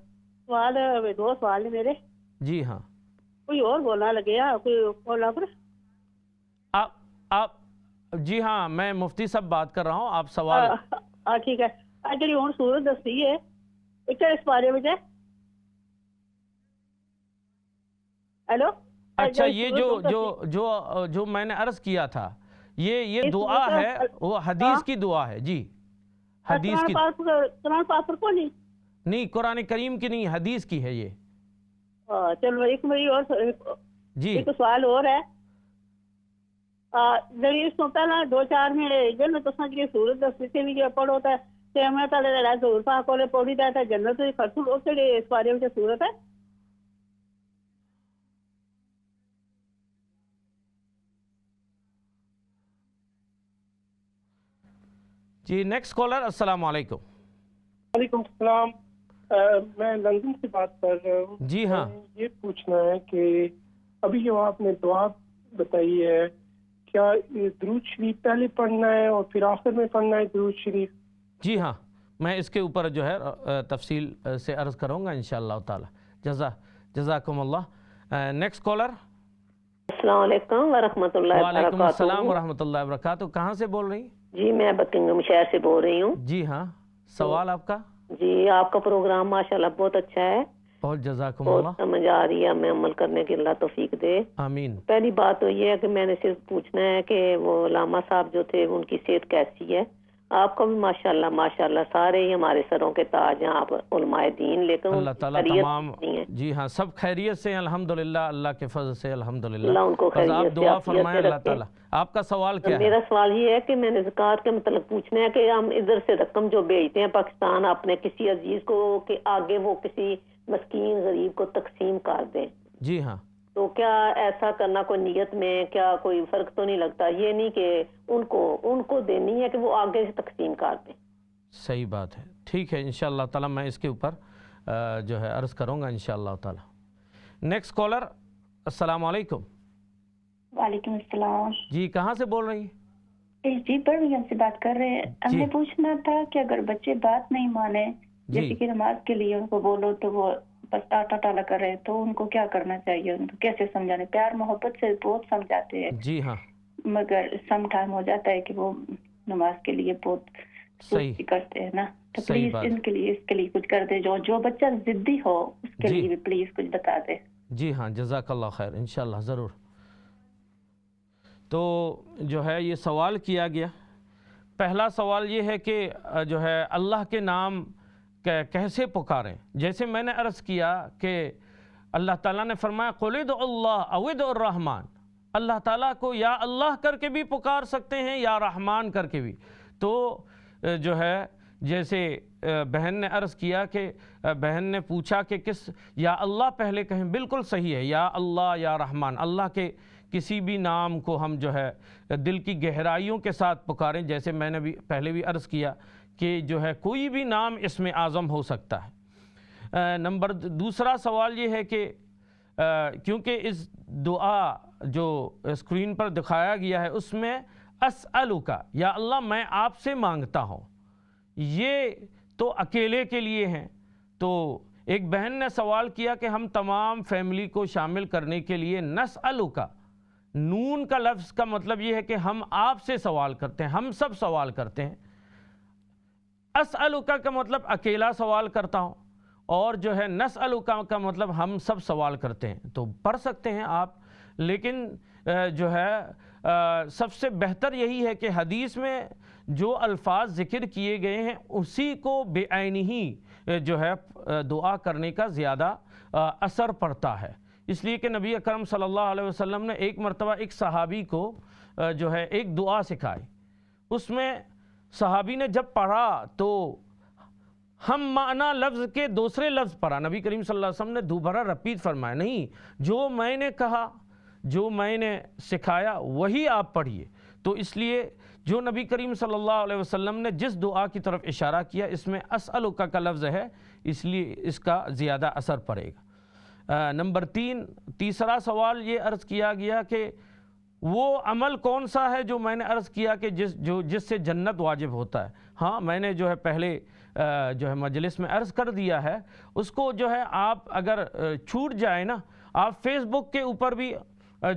سوال 2 سوال ہے میرے. جی ہاں. کوئی اور بولنا لگے گا کوئی بولا پر آپ جی ہاں, میں مفتی صاحب بات کر رہا ہوں, آپ سوال. ٹھیک ہے. جی ہوں سورت دسی ہے اس بارے میں. ہیلو. اچھا, یہ جو میں نے عرض کیا تھا, یہ دعا ہے, وہ حدیث کی دعا ہے. جی, حدیث کی. قرآن پاک پر کو نہیں, قرآن کریم کی نہیں, حدیث کی ہے یہ. چلو ایک میری اور جی ایک سوال اور ہے. اس کو پہلا 2-4 میں جن تو سمجھ سورت دس سے بھی پڑھو ہوتا ہے کہ میں تعالی ظہور پاک کو پڑھی جاتا ہے جنت سے فرسول اس کے اس بارے میں سورت ہے. جی, نیکسٹ کالر. السلام علیکم. وعلیکم السلام. میں لندن سے بات کر رہا ہوں. جی ہاں. یہ پوچھنا ہے کہ ابھی جو آپ نے دعا بتائی ہے, کیا درود شریف پہلے پڑھنا ہے اور پھر آخر میں پڑھنا ہے درود شریف؟ جی ہاں, میں اس کے اوپر جو ہے تفصیل سے عرض کروں گا انشاءاللہ تعالی. جزاکم اللہ. Next caller. السلام علیکم ورحمۃ اللہ وبرکاتہ. وعلیکم السلام ورحمۃ اللہ وبرکاتہ. کہاں سے بول رہی؟ جی میں بکنگم شہر سے بول رہی ہوں. جی ہاں, سوال آپ کا؟ جی آپ کا پروگرام ماشاءاللہ بہت اچھا ہے. بہت جزاکم بہت اللہ. سمجھ آ رہی ہے, ہمیں عمل کرنے کی اللہ توفیق دے. آمین. پہلی بات تو یہ ہے کہ میں نے صرف پوچھنا ہے کہ وہ علامہ صاحب جو تھے ان کی صحت کیسی ہے؟ آپ کا بھی ماشاءاللہ سارے ہی ہمارے سروں کے تاج ہیں, آپ علماء دین, لیکن اللہ تعالیٰ تمام. جی ہاں, سب خیریت سے الحمدللہ, اللہ کے فضل سے الحمدللہ. اللہ ان کو بس آپ خیریت دعا سے فرمائیں اللہ تعالیٰ. آپ کا سوال کیا ہے؟ میرا سوال یہ ہے کہ میں نے زکوٰۃ کے متعلق پوچھنا ہے کہ ہم ادھر سے رقم جو بھیجتے ہیں پاکستان اپنے کسی عزیز کو کہ آگے وہ کسی مسکین غریب کو تقسیم کر دیں. جی ہاں. تو کیا ایسا کرنا کوئی نیت میں کیا کوئی فرق تو نہیں لگتا؟ یہ نہیں کہ ان کو دینی ہے کہ وہ آگے سے تقسیم کر دیں. صحیح بات ہے. ٹھیک ہے, انشاءاللہ تعالیٰ میں اس کے اوپر جو ہے عرض کروں گا انشاءاللہ تعالیٰ. Next caller. السلام علیکم. وعلیکم السلام. جی, کہاں سے بول رہی ہیں؟ جی برمنگھم سے بات کر رہے ہیں. ہم نے پوچھنا تھا کہ اگر بچے بات نہیں مانے, جیسے کہ نماز کے لیے ان کو بولو تو وہ بس ٹاٹا ٹالا کر رہے, تو ان کو کیا کرنا چاہیے؟ ان کو کیسے سمجھانے؟ پیار محبت سے بہت سمجھاتے ہیں. جی ہاں. مگر سم ٹائم ہو جاتا ہے کہ وہ نماز کے لیے بہت سستی کرتے ہیں نا. تو پلیز ان کے لیے اس کے لیے کچھ کر دے. جو بچہ ضدی ہو اس کے لیے بھی پلیز کچھ بتا دے. جی ہاں, جزاک اللہ خیر. انشاءاللہ ضرور. تو جو ہے یہ سوال کیا گیا. پہلا سوال یہ ہے کہ جو ہے اللہ کے نام کیسے پکاریں. جیسے میں نے عرض کیا کہ اللہ تعالیٰ نے فرمایا قُلِ ادْعُوا اللَّهَ اَوْ ادْعُوا الرَّحْمَٰنَ. اللہ تعالیٰ کو یا اللہ کر کے بھی پکار سکتے ہیں یا رحمان کر کے بھی. تو جو ہے جیسے بہن نے عرض کیا کہ بہن نے پوچھا کہ کس یا اللہ پہلے کہیں, بالکل صحیح ہے, یا اللہ یا رحمان. اللہ کے کسی بھی نام کو ہم جو ہے دل کی گہرائیوں کے ساتھ پکاریں. جیسے میں نے بھی پہلے بھی عرض کیا کہ جو ہے کوئی بھی نام اس میں اعظم ہو سکتا ہے. دوسرا سوال یہ ہے کہ کیونکہ اس دعا جو اسکرین پر دکھایا گیا ہے اس میں اسألک, یا اللہ میں آپ سے مانگتا ہوں, یہ تو اکیلے کے لیے ہیں. تو ایک بہن نے سوال کیا کہ ہم تمام فیملی کو شامل کرنے کے لیے نسألک, نون کا لفظ کا مطلب یہ ہے کہ ہم آپ سے سوال کرتے ہیں, ہم سب سوال کرتے ہیں. اسألک کا مطلب اکیلا سوال کرتا ہوں, اور جو ہے نسألک کا مطلب ہم سب سوال کرتے ہیں. تو پڑھ سکتے ہیں آپ, لیکن جو ہے سب سے بہتر یہی ہے کہ حدیث میں جو الفاظ ذکر کیے گئے ہیں اسی کو بے عینی جو ہے دعا کرنے کا زیادہ اثر پڑتا ہے. اس لیے کہ نبی اکرم صلی اللہ علیہ وسلم نے ایک مرتبہ ایک صحابی کو جو ہے ایک دعا سکھائی. اس میں صحابی نے جب پڑھا تو ہم معنی لفظ کے دوسرے لفظ پڑھا. نبی کریم صلی اللہ علیہ وسلم نے دوبارہ رپیٹ فرمایا, نہیں, جو میں نے کہا, جو میں نے سکھایا وہی آپ پڑھیے. تو اس لیے جو نبی کریم صلی اللہ علیہ وسلم نے جس دعا کی طرف اشارہ کیا اس میں اسألک کا لفظ ہے, اس لیے اس کا زیادہ اثر پڑے گا. نمبر 3, تیسرا سوال یہ عرض کیا گیا کہ وہ عمل کون سا ہے جو میں نے عرض کیا کہ جس سے جنت واجب ہوتا ہے؟ ہاں میں نے جو ہے پہلے جو ہے مجلس میں عرض کر دیا ہے، اس کو جو ہے آپ اگر چھوٹ جائے نا، آپ فیس بک کے اوپر بھی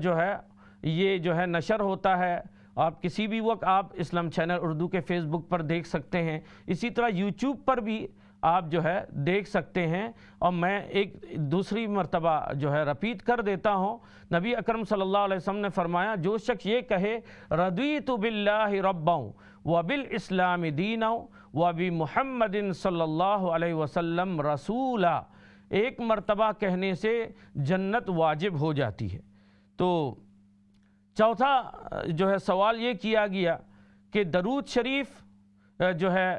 جو ہے یہ جو ہے نشر ہوتا ہے، آپ کسی بھی وقت آپ اسلام چینل اردو کے فیس بک پر دیکھ سکتے ہیں، اسی طرح یوٹیوب پر بھی آپ جو ہے دیکھ سکتے ہیں۔ اور میں ایک دوسری مرتبہ جو ہے رپیٹ کر دیتا ہوں، نبی اکرم صلی اللہ علیہ وسلم نے فرمایا جو شخص یہ کہے رضیت باللہ ربا وبالاسلام دینا وبمحمد صلی اللہ علیہ وسلم رسولا، ایک مرتبہ کہنے سے جنت واجب ہو جاتی ہے۔ تو چوتھا جو ہے سوال یہ کیا گیا کہ درود شریف جو ہے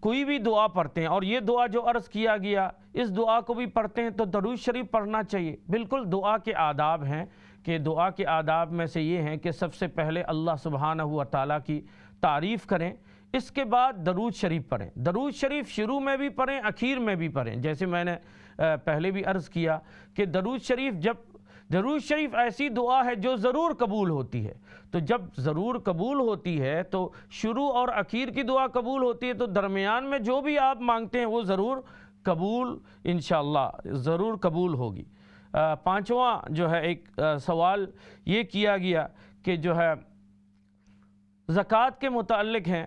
کوئی بھی دعا پڑھتے ہیں، اور یہ دعا جو عرض کیا گیا اس دعا کو بھی پڑھتے ہیں تو درود شریف پڑھنا چاہیے۔ بالکل دعا کے آداب ہیں کہ دعا کے آداب میں سے یہ ہیں کہ سب سے پہلے اللہ سبحانہ و تعالیٰ کی تعریف کریں، اس کے بعد درود شریف پڑھیں۔ درود شریف شروع میں بھی پڑھیں، اخیر میں بھی پڑھیں، جیسے میں نے پہلے بھی عرض کیا کہ درود شریف ایسی دعا ہے جو ضرور قبول ہوتی ہے، تو جب ضرور قبول ہوتی ہے تو شروع اور اخیر کی دعا قبول ہوتی ہے، تو درمیان میں جو بھی آپ مانگتے ہیں وہ ضرور قبول انشاءاللہ ضرور قبول ہوگی۔ پانچواں جو ہے ایک سوال یہ کیا گیا کہ جو ہے زکوٰۃ کے متعلق ہیں،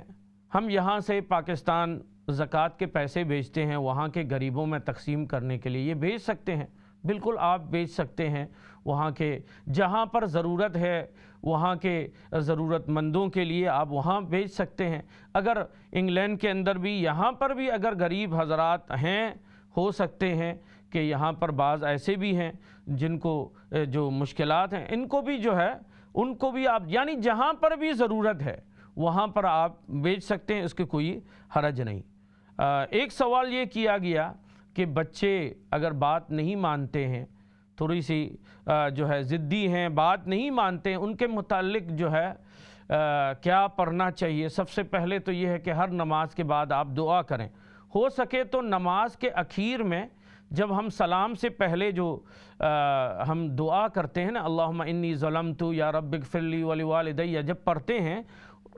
ہم یہاں سے پاکستان زکوٰۃ کے پیسے بھیجتے ہیں وہاں کے غریبوں میں تقسیم کرنے کے لیے، یہ بھیج سکتے ہیں، بالکل آپ بھیج سکتے ہیں، وہاں کے جہاں پر ضرورت ہے وہاں کے ضرورت مندوں کے لیے آپ وہاں بھیج سکتے ہیں۔ اگر انگلینڈ کے اندر بھی یہاں پر بھی اگر غریب حضرات ہیں، ہو سکتے ہیں کہ یہاں پر بعض ایسے بھی ہیں جن کو جو مشکلات ہیں، ان کو بھی جو ہے ان کو بھی آپ یعنی جہاں پر بھی ضرورت ہے وہاں پر آپ بھیج سکتے ہیں، اس کے کوئی حرج نہیں۔ ایک سوال یہ کیا گیا کہ بچے اگر بات نہیں مانتے ہیں، تھوڑی سی جو ہے ضدی ہیں، بات نہیں مانتے ہیں، ان کے متعلق جو ہے کیا پڑھنا چاہیے؟ سب سے پہلے تو یہ ہے کہ ہر نماز کے بعد آپ دعا کریں، ہو سکے تو نماز کے اخیر میں جب ہم سلام سے پہلے جو ہم دعا کرتے ہیں نا، اللہم انی ظلمت یا رب اغفر لی ولوالدی، جب پڑھتے ہیں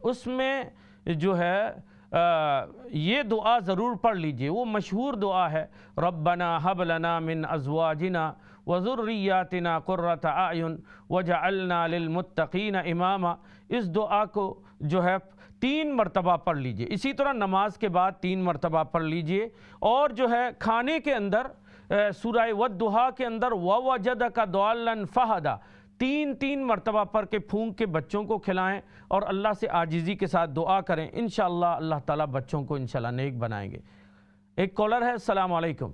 اس میں جو ہے یہ دعا ضرور پڑھ لیجئے، وہ مشہور دعا ہے، ربنا حب لنا من ازواجنا وذریاتنا قرۃ اعین وجعلنا للمتقین اماما، اس دعا کو جو ہے 3 مرتبہ پڑھ لیجئے، اسی طرح نماز کے بعد 3 مرتبہ پڑھ لیجئے، اور جو ہے کھانے کے اندر سورہ والضحیٰ کے اندر ووجدک ضالا فہدی 3 مرتبہ پڑھ کے پھونک کے بچوں کو کھلائیں اور اللہ سے عاجزی کے ساتھ دعا کریں، انشاءاللہ اللہ تعالیٰ بچوں کو انشاءاللہ نیک بنائیں گے۔ ایک کالر ہے، السلام علیکم۔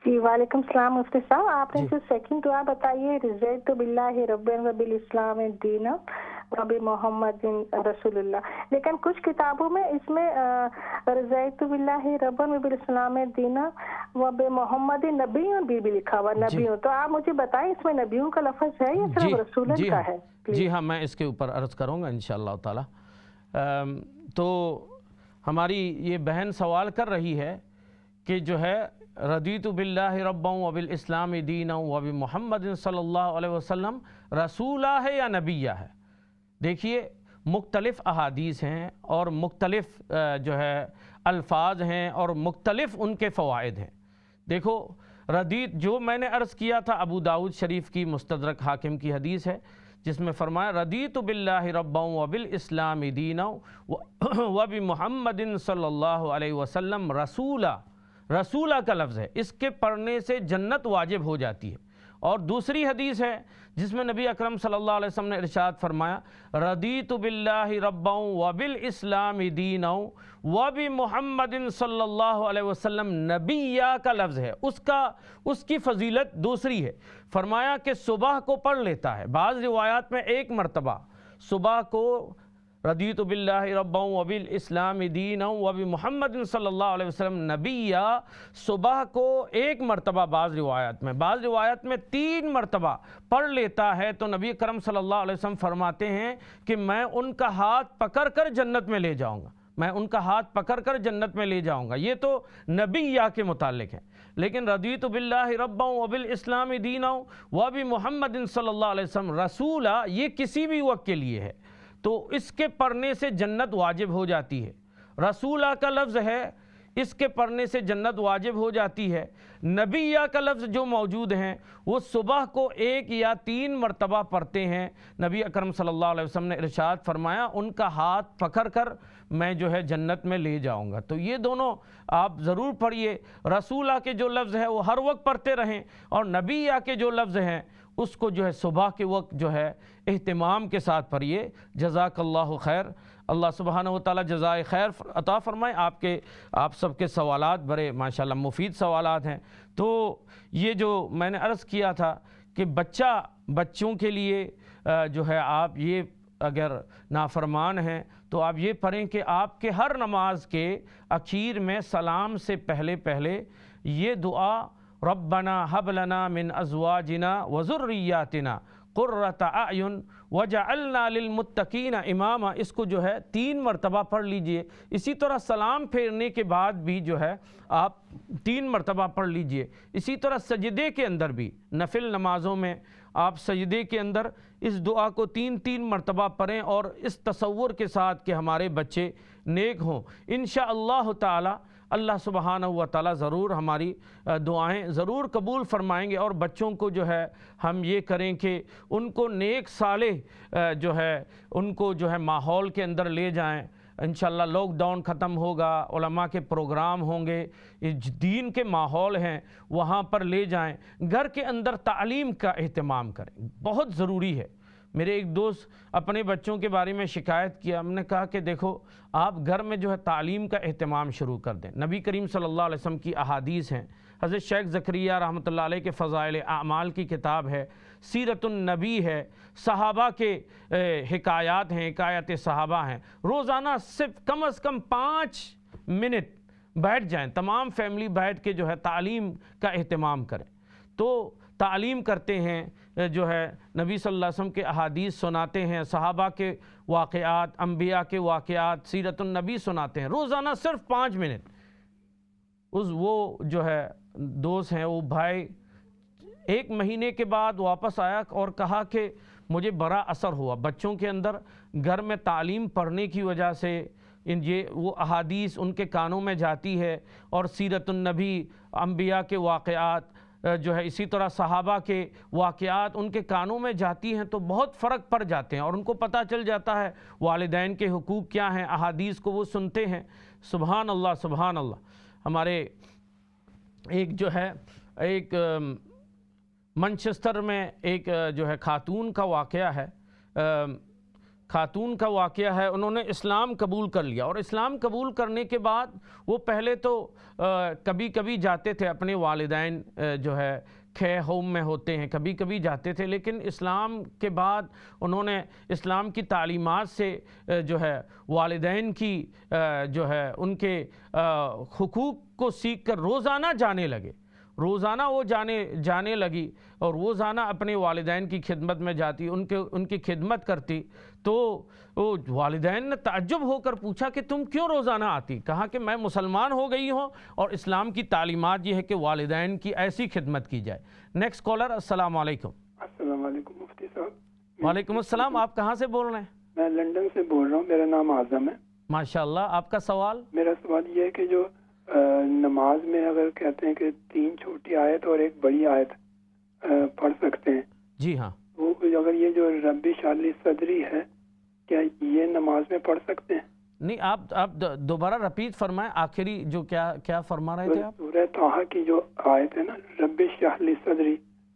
جی وعلیکم السلام مفتی صاحب، آپ نے جو سیکنڈ دعا بتائی ہے رضیت باللہ ربا وبالاسلام دینا وبمحمد رسول اللہ، لیکن کچھ کتابوں میں اس میں رضیت باللہ ربا وبالاسلام دینا وبمحمد نبیوں بھی لکھا ہوا، نبیوں، تو آپ مجھے بتائیں اس میں نبیوں کا لفظ ہے یا صرف رسول کا ہے؟ جی ہاں، میں اس کے اوپر عرض کروں گا انشاءاللہ تعالی۔ تو ہماری یہ بہن سوال کر رہی ہے کہ جو ہے رضیت باللہ ربا وبالاسلام دینا وبمحمد صلی اللہ علیہ وسلم رسولہ ہے یا نبیہ ہے؟ دیکھیے مختلف احادیث ہیں اور مختلف جو ہے الفاظ ہیں اور مختلف ان کے فوائد ہیں۔ دیکھو رضیت جو میں نے عرض کیا تھا ابو داؤد شریف کی مستدرک حاکم کی حدیث ہے جس میں فرمایا رضیت باللہ ربا وبالاسلام دینا وبمحمد صلی اللہ علیہ وسلم رسولہ، رسولہ کا لفظ ہے، اس کے پڑھنے سے جنت واجب ہو جاتی ہے۔ اور دوسری حدیث ہے جس میں نبی اکرم صلی اللہ علیہ وسلم نے ارشاد فرمایا رضیت باللہ ربا وبالاسلام دینا وبمحمد صلی اللہ علیہ وسلم نبیہ کا لفظ ہے، اس کی فضیلت دوسری ہے، فرمایا کہ صبح کو پڑھ لیتا ہے، بعض روایات میں 1 مرتبہ صبح کو رضیت باللہ ربا وبالاسلام دینا وبمحمد صلی اللہ علیہ وسلم نبیہ، صبح کو 1 مرتبہ بعض روایات میں 3 مرتبہ پڑھ لیتا ہے تو نبی کرم صلی اللہ علیہ وسلم فرماتے ہیں کہ میں ان کا ہاتھ پکڑ کر جنت میں لے جاؤں گا، میں ان کا ہاتھ پکڑ کر جنت میں لے جاؤں گا. یہ تو نبی یا کے متعلق ہے. لیکن رضیت باللہ ربا وبالاسلام دینا وبمحمد صلی اللہ علیہ وسلم رسولا، یہ کسی بھی وقت کے لیے ہے، تو اس کے پڑھنے سے جنت واجب ہو جاتی ہے. رسولہ کا لفظ ہے، اس کے پڑھنے سے جنت واجب ہو جاتی ہے. نبیہ کا لفظ جو موجود ہیں وہ صبح کو 1 یا 3 مرتبہ پڑھتے ہیں. نبی اکرم صلی اللہ علیہ وسلم نے ارشاد فرمایا ان کا ہاتھ پکڑ کر میں جو ہے جنت میں لے جاؤں گا. تو یہ دونوں آپ ضرور پڑھیے. رسولہ کے جو لفظ ہے وہ ہر وقت پڑھتے رہیں، اور نبیہ کے جو لفظ ہیں اس کو جو ہے صبح کے وقت جو ہے اہتمام کے ساتھ پڑھیے. جزاک اللہ خیر. اللہ سبحانہ و تعالی جزائے خیر عطا فرمائے. آپ سب کے سوالات بڑے ماشاءاللہ مفید سوالات ہیں. تو یہ جو میں نے عرض کیا تھا کہ بچوں کے لیے جو ہے آپ یہ اگر نافرمان ہیں تو آپ یہ پڑھیں کہ آپ کے ہر نماز کے اخیر میں سلام سے پہلے یہ دعا ربنا حب لنا من ازواجنا وذریاتنا قرۃ اعین وجعلنا للمتقین اماما، اس کو جو ہے 3 مرتبہ پڑھ لیجئے. اسی طرح سلام پھیرنے کے بعد بھی جو ہے آپ 3 مرتبہ پڑھ لیجئے. اسی طرح سجدے کے اندر بھی نفل نمازوں میں آپ سجدے کے اندر اس دعا کو 3 مرتبہ پڑھیں، اور اس تصور کے ساتھ کہ ہمارے بچے نیک ہوں. انشاءاللہ تعالی اللہ سبحانہ و تعالی ضرور ہماری دعائیں ضرور قبول فرمائیں گے. اور بچوں کو جو ہے ہم یہ کریں کہ ان کو نیک صالح جو ہے ان کو جو ہے ماحول کے اندر لے جائیں. انشاءاللہ لاک ڈاؤن ختم ہوگا، علماء کے پروگرام ہوں گے، دین کے ماحول ہیں وہاں پر لے جائیں. گھر کے اندر تعلیم کا اہتمام کریں، بہت ضروری ہے. میرے ایک دوست اپنے بچوں کے بارے میں شکایت کیا. ہم نے کہا کہ دیکھو آپ گھر میں جو ہے تعلیم کا اہتمام شروع کر دیں. نبی کریم صلی اللہ علیہ وسلم کی احادیث ہیں. حضرت شیخ زکریا رحمۃ اللہ علیہ کے فضائل اعمال کی کتاب ہے، سیرت النبی ہے، صحابہ کے حکایات ہیں، حکایت صحابہ ہیں. روزانہ صرف کم از کم 5 منٹ بیٹھ جائیں، تمام فیملی بیٹھ کے جو ہے تعلیم کا اہتمام کریں. تو تعلیم کرتے ہیں، جو ہے نبی صلی اللہ علیہ وسلم کے احادیث سناتے ہیں، صحابہ کے واقعات، انبیاء کے واقعات، سیرت النبی سناتے ہیں روزانہ صرف 5 منٹ. وہ جو ہے دوست ہیں، وہ بھائی 1 مہینے کے بعد واپس آیا اور کہا کہ مجھے بڑا اثر ہوا بچوں کے اندر. گھر میں تعلیم پڑھنے کی وجہ سے وہ احادیث ان کے کانوں میں جاتی ہے، اور سیرت النبی، انبیاء کے واقعات جو ہے اسی طرح صحابہ کے واقعات ان کے کانوں میں جاتی ہیں تو بہت فرق پڑ جاتے ہیں، اور ان کو پتہ چل جاتا ہے والدین کے حقوق کیا ہیں. احادیث کو وہ سنتے ہیں. سبحان اللہ سبحان اللہ. ہمارے ایک جو ہے ایک منچسٹر میں ایک جو ہے خاتون کا واقعہ ہے. انہوں نے اسلام قبول کر لیا، اور اسلام قبول کرنے کے بعد وہ پہلے تو کبھی جاتے تھے اپنے والدین جو ہے کھے ہوم میں ہوتے ہیں، کبھی جاتے تھے. لیکن اسلام کے بعد انہوں نے اسلام کی تعلیمات سے جو ہے والدین کی جو ہے ان کے حقوق کو سیکھ کر روزانہ جانے لگے. روزانہ وہ جانے لگی، اور روزانہ اپنے والدین کی خدمت میں جاتی، ان کی خدمت کرتی. تو والدین نے تعجب ہو کر پوچھا کہ تم کیوں روزانہ آتی؟ کہا کہ میں مسلمان ہو گئی ہوں، اور اسلام کی تعلیمات یہ ہے کہ والدین کی ایسی خدمت کی جائے. Next caller. السلام علیکم. السلام علیکم مفتی صاحب. وعلیکم السلام. آپ کہاں سے بول رہے ہیں؟ میں لندن سے بول رہا ہوں. میرا نام اعظم ہے. ماشاءاللہ. آپ کا سوال؟ میرا سوال یہ ہے کہ جو نماز میں اگر کہتے ہیں کہ 3 چھوٹی آیت اور 1 بڑی آیت پڑھ سکتے ہیں. جی ہاں. وہ اگر یہ جو رب اشرح لی صدری ہے کیا یہ نماز میں پڑھ سکتے ہیں؟ نہیں، آپ دوبارہ رپیٹ فرمائیں. آخری جو کیا فرما رہے تھے آپ؟ سورہ طٰہٰ کی جو آیت ہے نا، رب اشرح لی صدری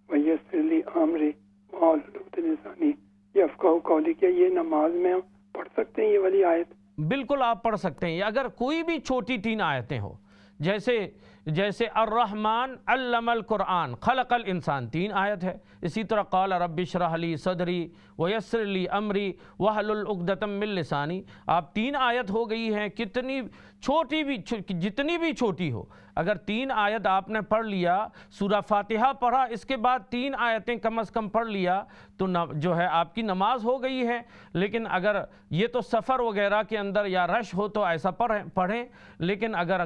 ویسر لی امری واحلل عقدۃ من لسانی یفقہوا قولی، کیا یہ نماز میں پڑھ سکتے ہیں یہ والی آیت؟ بالکل آپ پڑھ سکتے ہیں. اگر کوئی بھی چھوٹی 3 آیتیں ہو، جیسے جیسے الرحمن علم القرآن خلق الانسان 3 آیت ہے. اسی طرح قال رب اشرح لی صدری ویسر لی امری واحلل عقدۃ من لسانی، آپ 3 آیت ہو گئی ہیں. کتنی چھوٹی بھی جتنی بھی چھوٹی ہو، اگر 3 آیت آپ نے پڑھ لیا، سورہ فاتحہ پڑھا، اس کے بعد 3 آیتیں کم از کم پڑھ لیا تو جو ہے آپ کی نماز ہو گئی ہے. لیکن اگر یہ تو سفر وغیرہ کے اندر یا رش ہو تو ایسا پڑھیں، لیکن اگر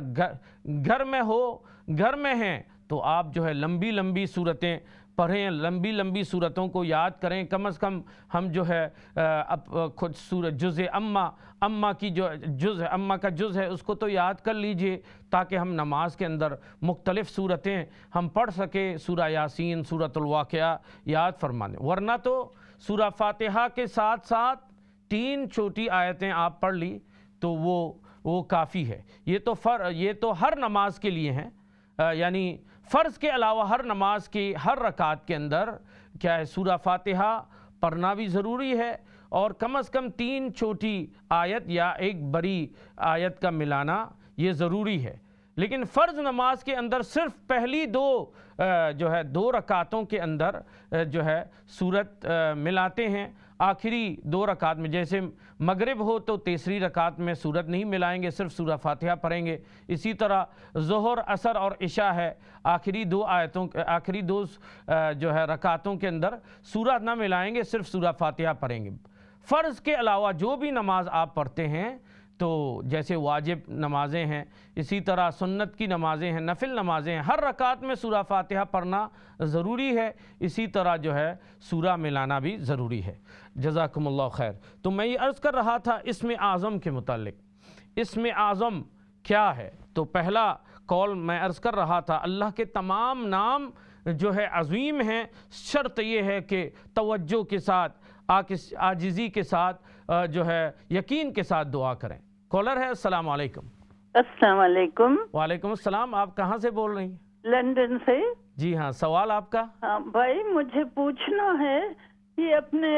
گھر میں ہیں تو آپ جو ہے لمبی لمبی صورتیں پڑھیں، لمبی لمبی صورتوں کو یاد کریں. کم از کم ہم جو ہے خود سورۃ جزء اما کی جو اما کا جز ہے اس کو تو یاد کر لیجئے، تاکہ ہم نماز کے اندر مختلف صورتیں ہم پڑھ سکیں. سورہ یاسین، سورۃ الواقعہ یاد فرما دیں. ورنہ تو سورہ فاتحہ کے ساتھ ساتھ 3 چھوٹی آیتیں آپ پڑھ لی تو وہ کافی ہے. یہ تو ہر نماز کے لیے ہیں، یعنی فرض کے علاوہ ہر نماز کی ہر رکعت کے اندر کیا ہے، سورہ فاتحہ پڑھنا بھی ضروری ہے، اور کم از کم 3 چھوٹی آیت یا 1 بڑی آیت کا ملانا یہ ضروری ہے. لیکن فرض نماز کے اندر صرف پہلی 2 رکعتوں کے اندر جو ہے سورت ملاتے ہیں. آخری 2 رکعت میں، جیسے مغرب ہو تو تیسری رکعت میں سورت نہیں ملائیں گے، صرف سورہ فاتحہ پڑھیں گے. اسی طرح ظہر، عصر اور عشاء ہے، آخری 2 جو ہے رکعتوں کے اندر سورت نہ ملائیں گے، صرف سورہ فاتحہ پڑھیں گے. فرض کے علاوہ جو بھی نماز آپ پڑھتے ہیں، تو جیسے واجب نمازیں ہیں، اسی طرح سنت کی نمازیں ہیں، نفل نمازیں ہیں، ہر رکعت میں سورہ فاتحہ پڑھنا ضروری ہے. اسی طرح جو ہے سورہ ملانا بھی ضروری ہے. جزاکم اللہ خیر. تو میں یہ عرض کر رہا تھا اسم اعظم کے متعلق. اسم اعظم کیا ہے؟ تو پہلا قول میں عرض کر رہا تھا، اللہ کے تمام نام جو ہے عظیم ہیں، شرط یہ ہے کہ توجہ کے ساتھ، عاجزی کے ساتھ، جو ہے یقین کے ساتھ دعا کریں. کالر ہے، السلام علیکم. السلام علیکم. وعلیکم السلام. آپ کہاں سے بول رہی ہیں؟ لندن سے. جی ہاں، سوال آپ کا؟ ہاں بھائی، مجھے پوچھنا ہے یہ اپنے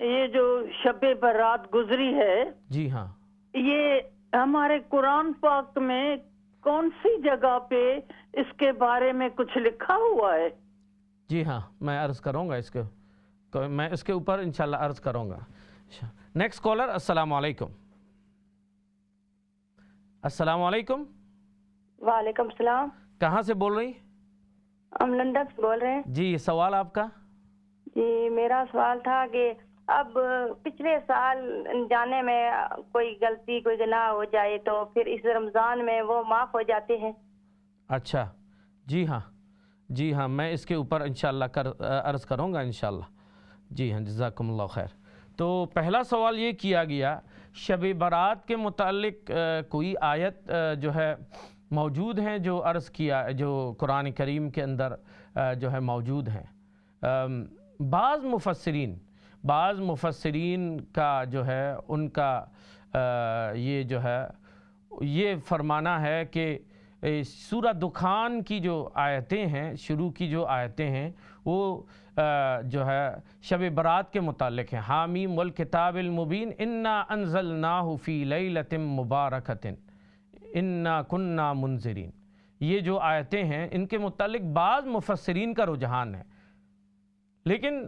یہ جو شب برات گزری ہے، جی ہاں، یہ ہمارے قرآن پاک میں کون سی جگہ پہ اس کے بارے میں کچھ لکھا ہوا ہے؟ جی ہاں، میں عرض کروں گا میں اس کے اوپر انشاءاللہ عرض کروں گا. نیکسٹ کالر، السلام علیکم. السلام علیکم. وعلیکم السلام. کہاں سے بول رہی؟ ہم لندن سے بول رہے ہیں. جی، سوال آپ کا؟ جی، میرا سوال تھا کہ اب پچھلے سال جانے میں کوئی غلطی، کوئی گناہ ہو جائے تو پھر اس رمضان میں وہ معاف ہو جاتے ہیں. اچھا، جی ہاں، میں اس کے اوپر انشاءاللہ عرض کروں گا انشاءاللہ. جی ہاں، جزاکم اللہ خیر. تو پہلا سوال یہ کیا گیا، شب برات کے متعلق کوئی آیت جو ہے موجود ہیں جو عرض کیا، جو قرآن کریم کے اندر جو ہے موجود ہیں. بعض مفسرین کا جو ہے ان کا یہ جو ہے یہ فرمانا ہے کہ سورہ دخان کی جو آیتیں ہیں، شروع کی جو آیتیں ہیں، وہ جو ہے شب برات کے متعلق ہیں. حامیم والکتاب المبین انا انزلناہ فی لیلۃ مبارکۃ انا کننا منذرین. یہ جو آیتیں ہیں ان کے متعلق بعض مفسرین کا رجحان ہے، لیکن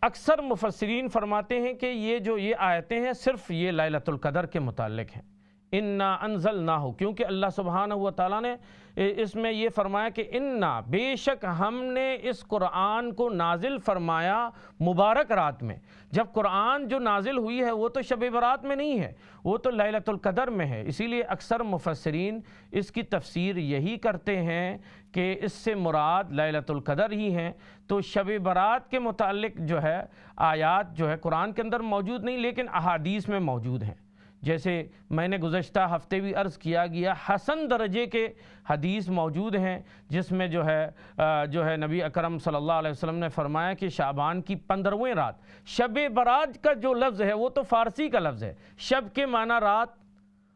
اکثر مفسرین فرماتے ہیں کہ یہ آیتیں ہیں صرف یہ لیلۃ القدر کے متعلق ہیں. انا انزلناہ، کیونکہ اللہ سبحانہ و تعالیٰ نے اس میں یہ فرمایا کہ انا، بے شک ہم نے اس قرآن کو نازل فرمایا مبارک رات میں. جب قرآن جو نازل ہوئی ہے وہ تو شب برات میں نہیں ہے، وہ تو لیلۃ القدر میں ہے. اسی لیے اکثر مفسرین اس کی تفسیر یہی کرتے ہیں کہ اس سے مراد لیلۃ القدر ہی ہیں. تو شب برات کے متعلق جو ہے آیات جو ہے قرآن کے اندر موجود نہیں، لیکن احادیث میں موجود ہیں. جیسے میں نے گزشتہ ہفتے بھی عرض کیا گیا، حسن درجے کے حدیث موجود ہیں جس میں جو ہے نبی اکرم صلی اللہ علیہ وسلم نے فرمایا کہ شعبان کی 15ویں رات، شب برات کا جو لفظ ہے وہ تو فارسی کا لفظ ہے. شب کے معنی رات،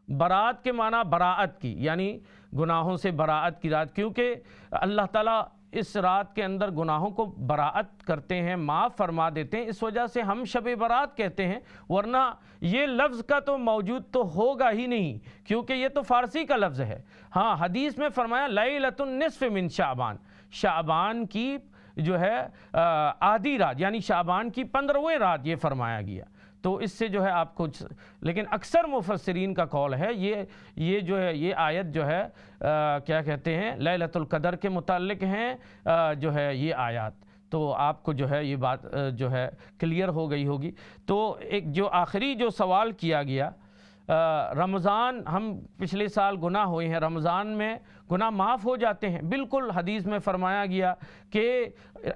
برات کے معنی براعت کی، یعنی گناہوں سے براعت کی رات. کیونکہ اللہ تعالیٰ اس رات کے اندر گناہوں کو براءت کرتے ہیں، معاف فرما دیتے ہیں، اس وجہ سے ہم شب برات کہتے ہیں، ورنہ یہ لفظ کا تو موجود تو ہوگا ہی نہیں، کیونکہ یہ تو فارسی کا لفظ ہے۔ ہاں حدیث میں فرمایا لیلۃ النصف من شعبان، شعبان کی جو ہے آدھی رات، یعنی شعبان کی 15ویں رات یہ فرمایا گیا۔ تو اس سے جو ہے آپ کچھ، لیکن اکثر مفسرین کا قول ہے یہ جو ہے یہ آیت جو ہے کیا کہتے ہیں لیلۃ القدر کے متعلق ہیں جو ہے یہ آیات، تو آپ کو جو ہے یہ بات جو ہے کلیئر ہو گئی ہوگی۔ تو ایک جو آخری جو سوال کیا گیا، رمضان، ہم پچھلے سال گناہ ہوئے ہیں، رمضان میں گناہ معاف ہو جاتے ہیں، بالکل حدیث میں فرمایا گیا کہ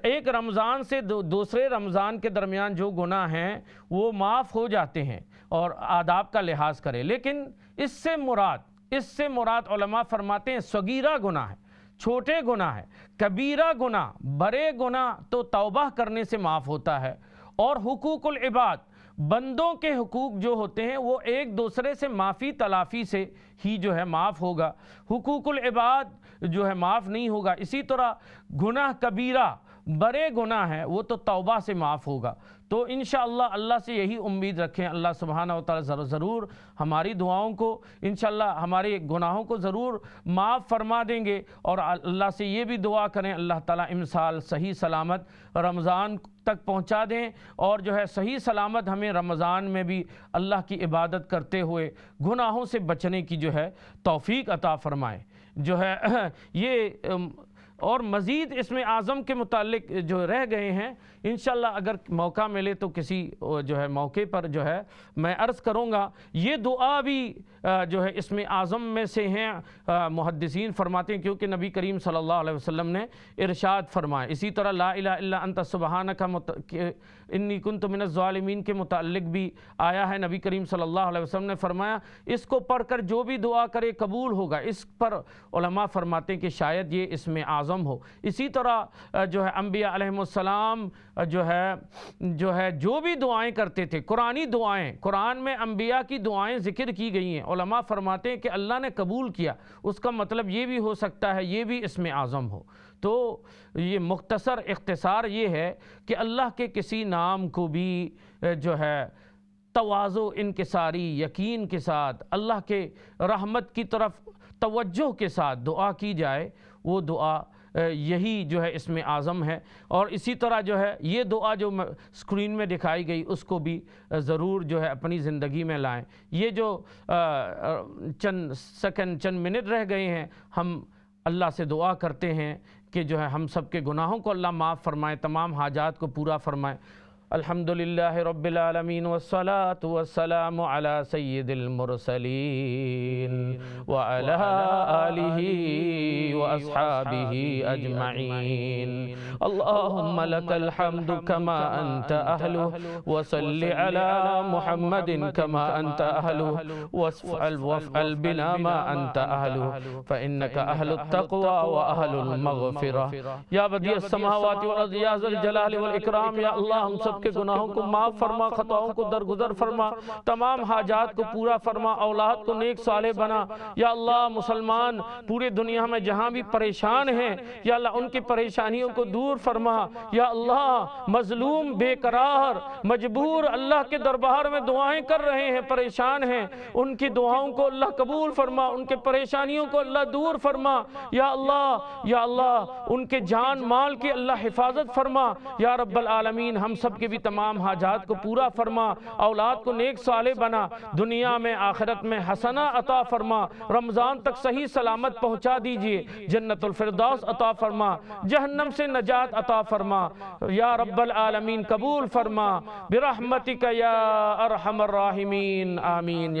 ایک رمضان سے دوسرے رمضان کے درمیان جو گناہ ہیں وہ معاف ہو جاتے ہیں اور آداب کا لحاظ کرے، لیکن اس سے مراد علماء فرماتے ہیں صغیرہ گناہ ہے، چھوٹے گناہ ہے، کبیرہ گناہ، بڑے گناہ تو توبہ کرنے سے معاف ہوتا ہے، اور حقوق العباد، بندوں کے حقوق جو ہوتے ہیں وہ ایک دوسرے سے معافی تلافی سے ہی جو ہے معاف ہوگا، حقوق العباد جو ہے معاف نہیں ہوگا۔ اسی طرح گناہ کبیرہ، بڑے گناہ ہیں، وہ تو توبہ سے معاف ہوگا۔ تو انشاءاللہ اللہ سے یہی امید رکھیں، اللہ سبحانہ و تعالی ضرور ہماری دعاؤں کو انشاءاللہ ہمارے گناہوں کو ضرور معاف فرما دیں گے، اور اللہ سے یہ بھی دعا کریں اللہ تعالیٰ امسال صحیح سلامت رمضان تک پہنچا دیں، اور جو ہے صحیح سلامت ہمیں رمضان میں بھی اللہ کی عبادت کرتے ہوئے گناہوں سے بچنے کی جو ہے توفیق عطا فرمائے۔ جو ہے یہ اور مزید اسم اعظم کے متعلق جو رہ گئے ہیں، انشاءاللہ اگر موقع ملے تو کسی جو ہے موقع پر جو ہے میں عرض کروں گا۔ یہ دعا بھی جو ہے اسم اعظم میں سے ہیں، محدثین فرماتے ہیں، کیونکہ نبی کریم صلی اللہ علیہ وسلم نے ارشاد فرمایا۔ اسی طرح لا الہ الا انت سبحانک انی کنت من الظالمین کے متعلق بھی آیا ہے، نبی کریم صلی اللہ علیہ وسلم نے فرمایا اس کو پڑھ کر جو بھی دعا کرے قبول ہوگا۔ اس پر علماء فرماتے ہیں کہ شاید یہ اسم اعظم ہو۔ اسی طرح جو ہے انبیاء علیہ السلام جو ہے جو بھی دعائیں کرتے تھے، قرآنی دعائیں، قرآن میں انبیاء کی دعائیں ذکر کی گئی ہیں، علماء فرماتے ہیں کہ اللہ نے قبول کیا، اس کا مطلب یہ بھی ہو سکتا ہے یہ بھی اسم اعظم ہو۔ تو یہ مختصر اختصار یہ ہے کہ اللہ کے کسی نام کو بھی جو ہے تواضع، انکساری، یقین کے ساتھ، اللہ کے رحمت کی طرف توجہ کے ساتھ دعا کی جائے، وہ دعا یہی جو ہے اسم اعظم ہے۔ اور اسی طرح جو ہے یہ دعا جو اسکرین میں دکھائی گئی اس کو بھی ضرور جو ہے اپنی زندگی میں لائیں۔ یہ جو چند سیکنڈ، چند منٹ رہ گئے ہیں، ہم اللہ سے دعا کرتے ہیں کہ جو ہے ہم سب کے گناہوں کو اللہ معاف فرمائے، تمام حاجات کو پورا فرمائے۔ الحمدللہ رب العالمین والصلاة والسلام علی سید المرسلین وعلی آلہ واصحابہ اجمعین۔ اللہم لک الحمد کما انت اہلہ وصل علی محمد کما انت اہلہ وافعل بنا ما انت اہلہ فانک اہل التقوی واہل المغفرہ۔ یا بدیع السماوات والارض یا ذا الجلال والاکرام، یا اللہ ہم سب کے گناہوں کو معاف فرما، خطاؤں کو درگزر فرما، تمام حاجات کو پورا فرما، اولاد کو نیک صالح بنا۔ یا اللہ مسلمان پورے دنیا میں جہاں بھی پریشان ہیں، یا اللہ ان کی پریشانیوں کو دور فرما۔ یا اللہ مظلوم، بے قرار، مجبور اللہ کے دربار میں دعائیں کر رہے ہیں، پریشان ہیں، ان کی دعاؤں کو اللہ قبول فرما، ان کے پریشانیوں کو اللہ دور فرما۔ یا اللہ ان کے جان مال کی اللہ حفاظت فرما۔ یا رب العالمین ہم سب کے بھی تمام حاجات کو پورا فرما، اولاد کو نیک صالح بنا، دنیا میں آخرت میں حسنہ عطا فرما، رمضان تک صحیح سلامت پہنچا دیجئے، جنت الفردوس عطا فرما، جہنم سے نجات عطا فرما۔ یا رب العالمین قبول فرما برحمتک یا ارحم الراحمین، آمین۔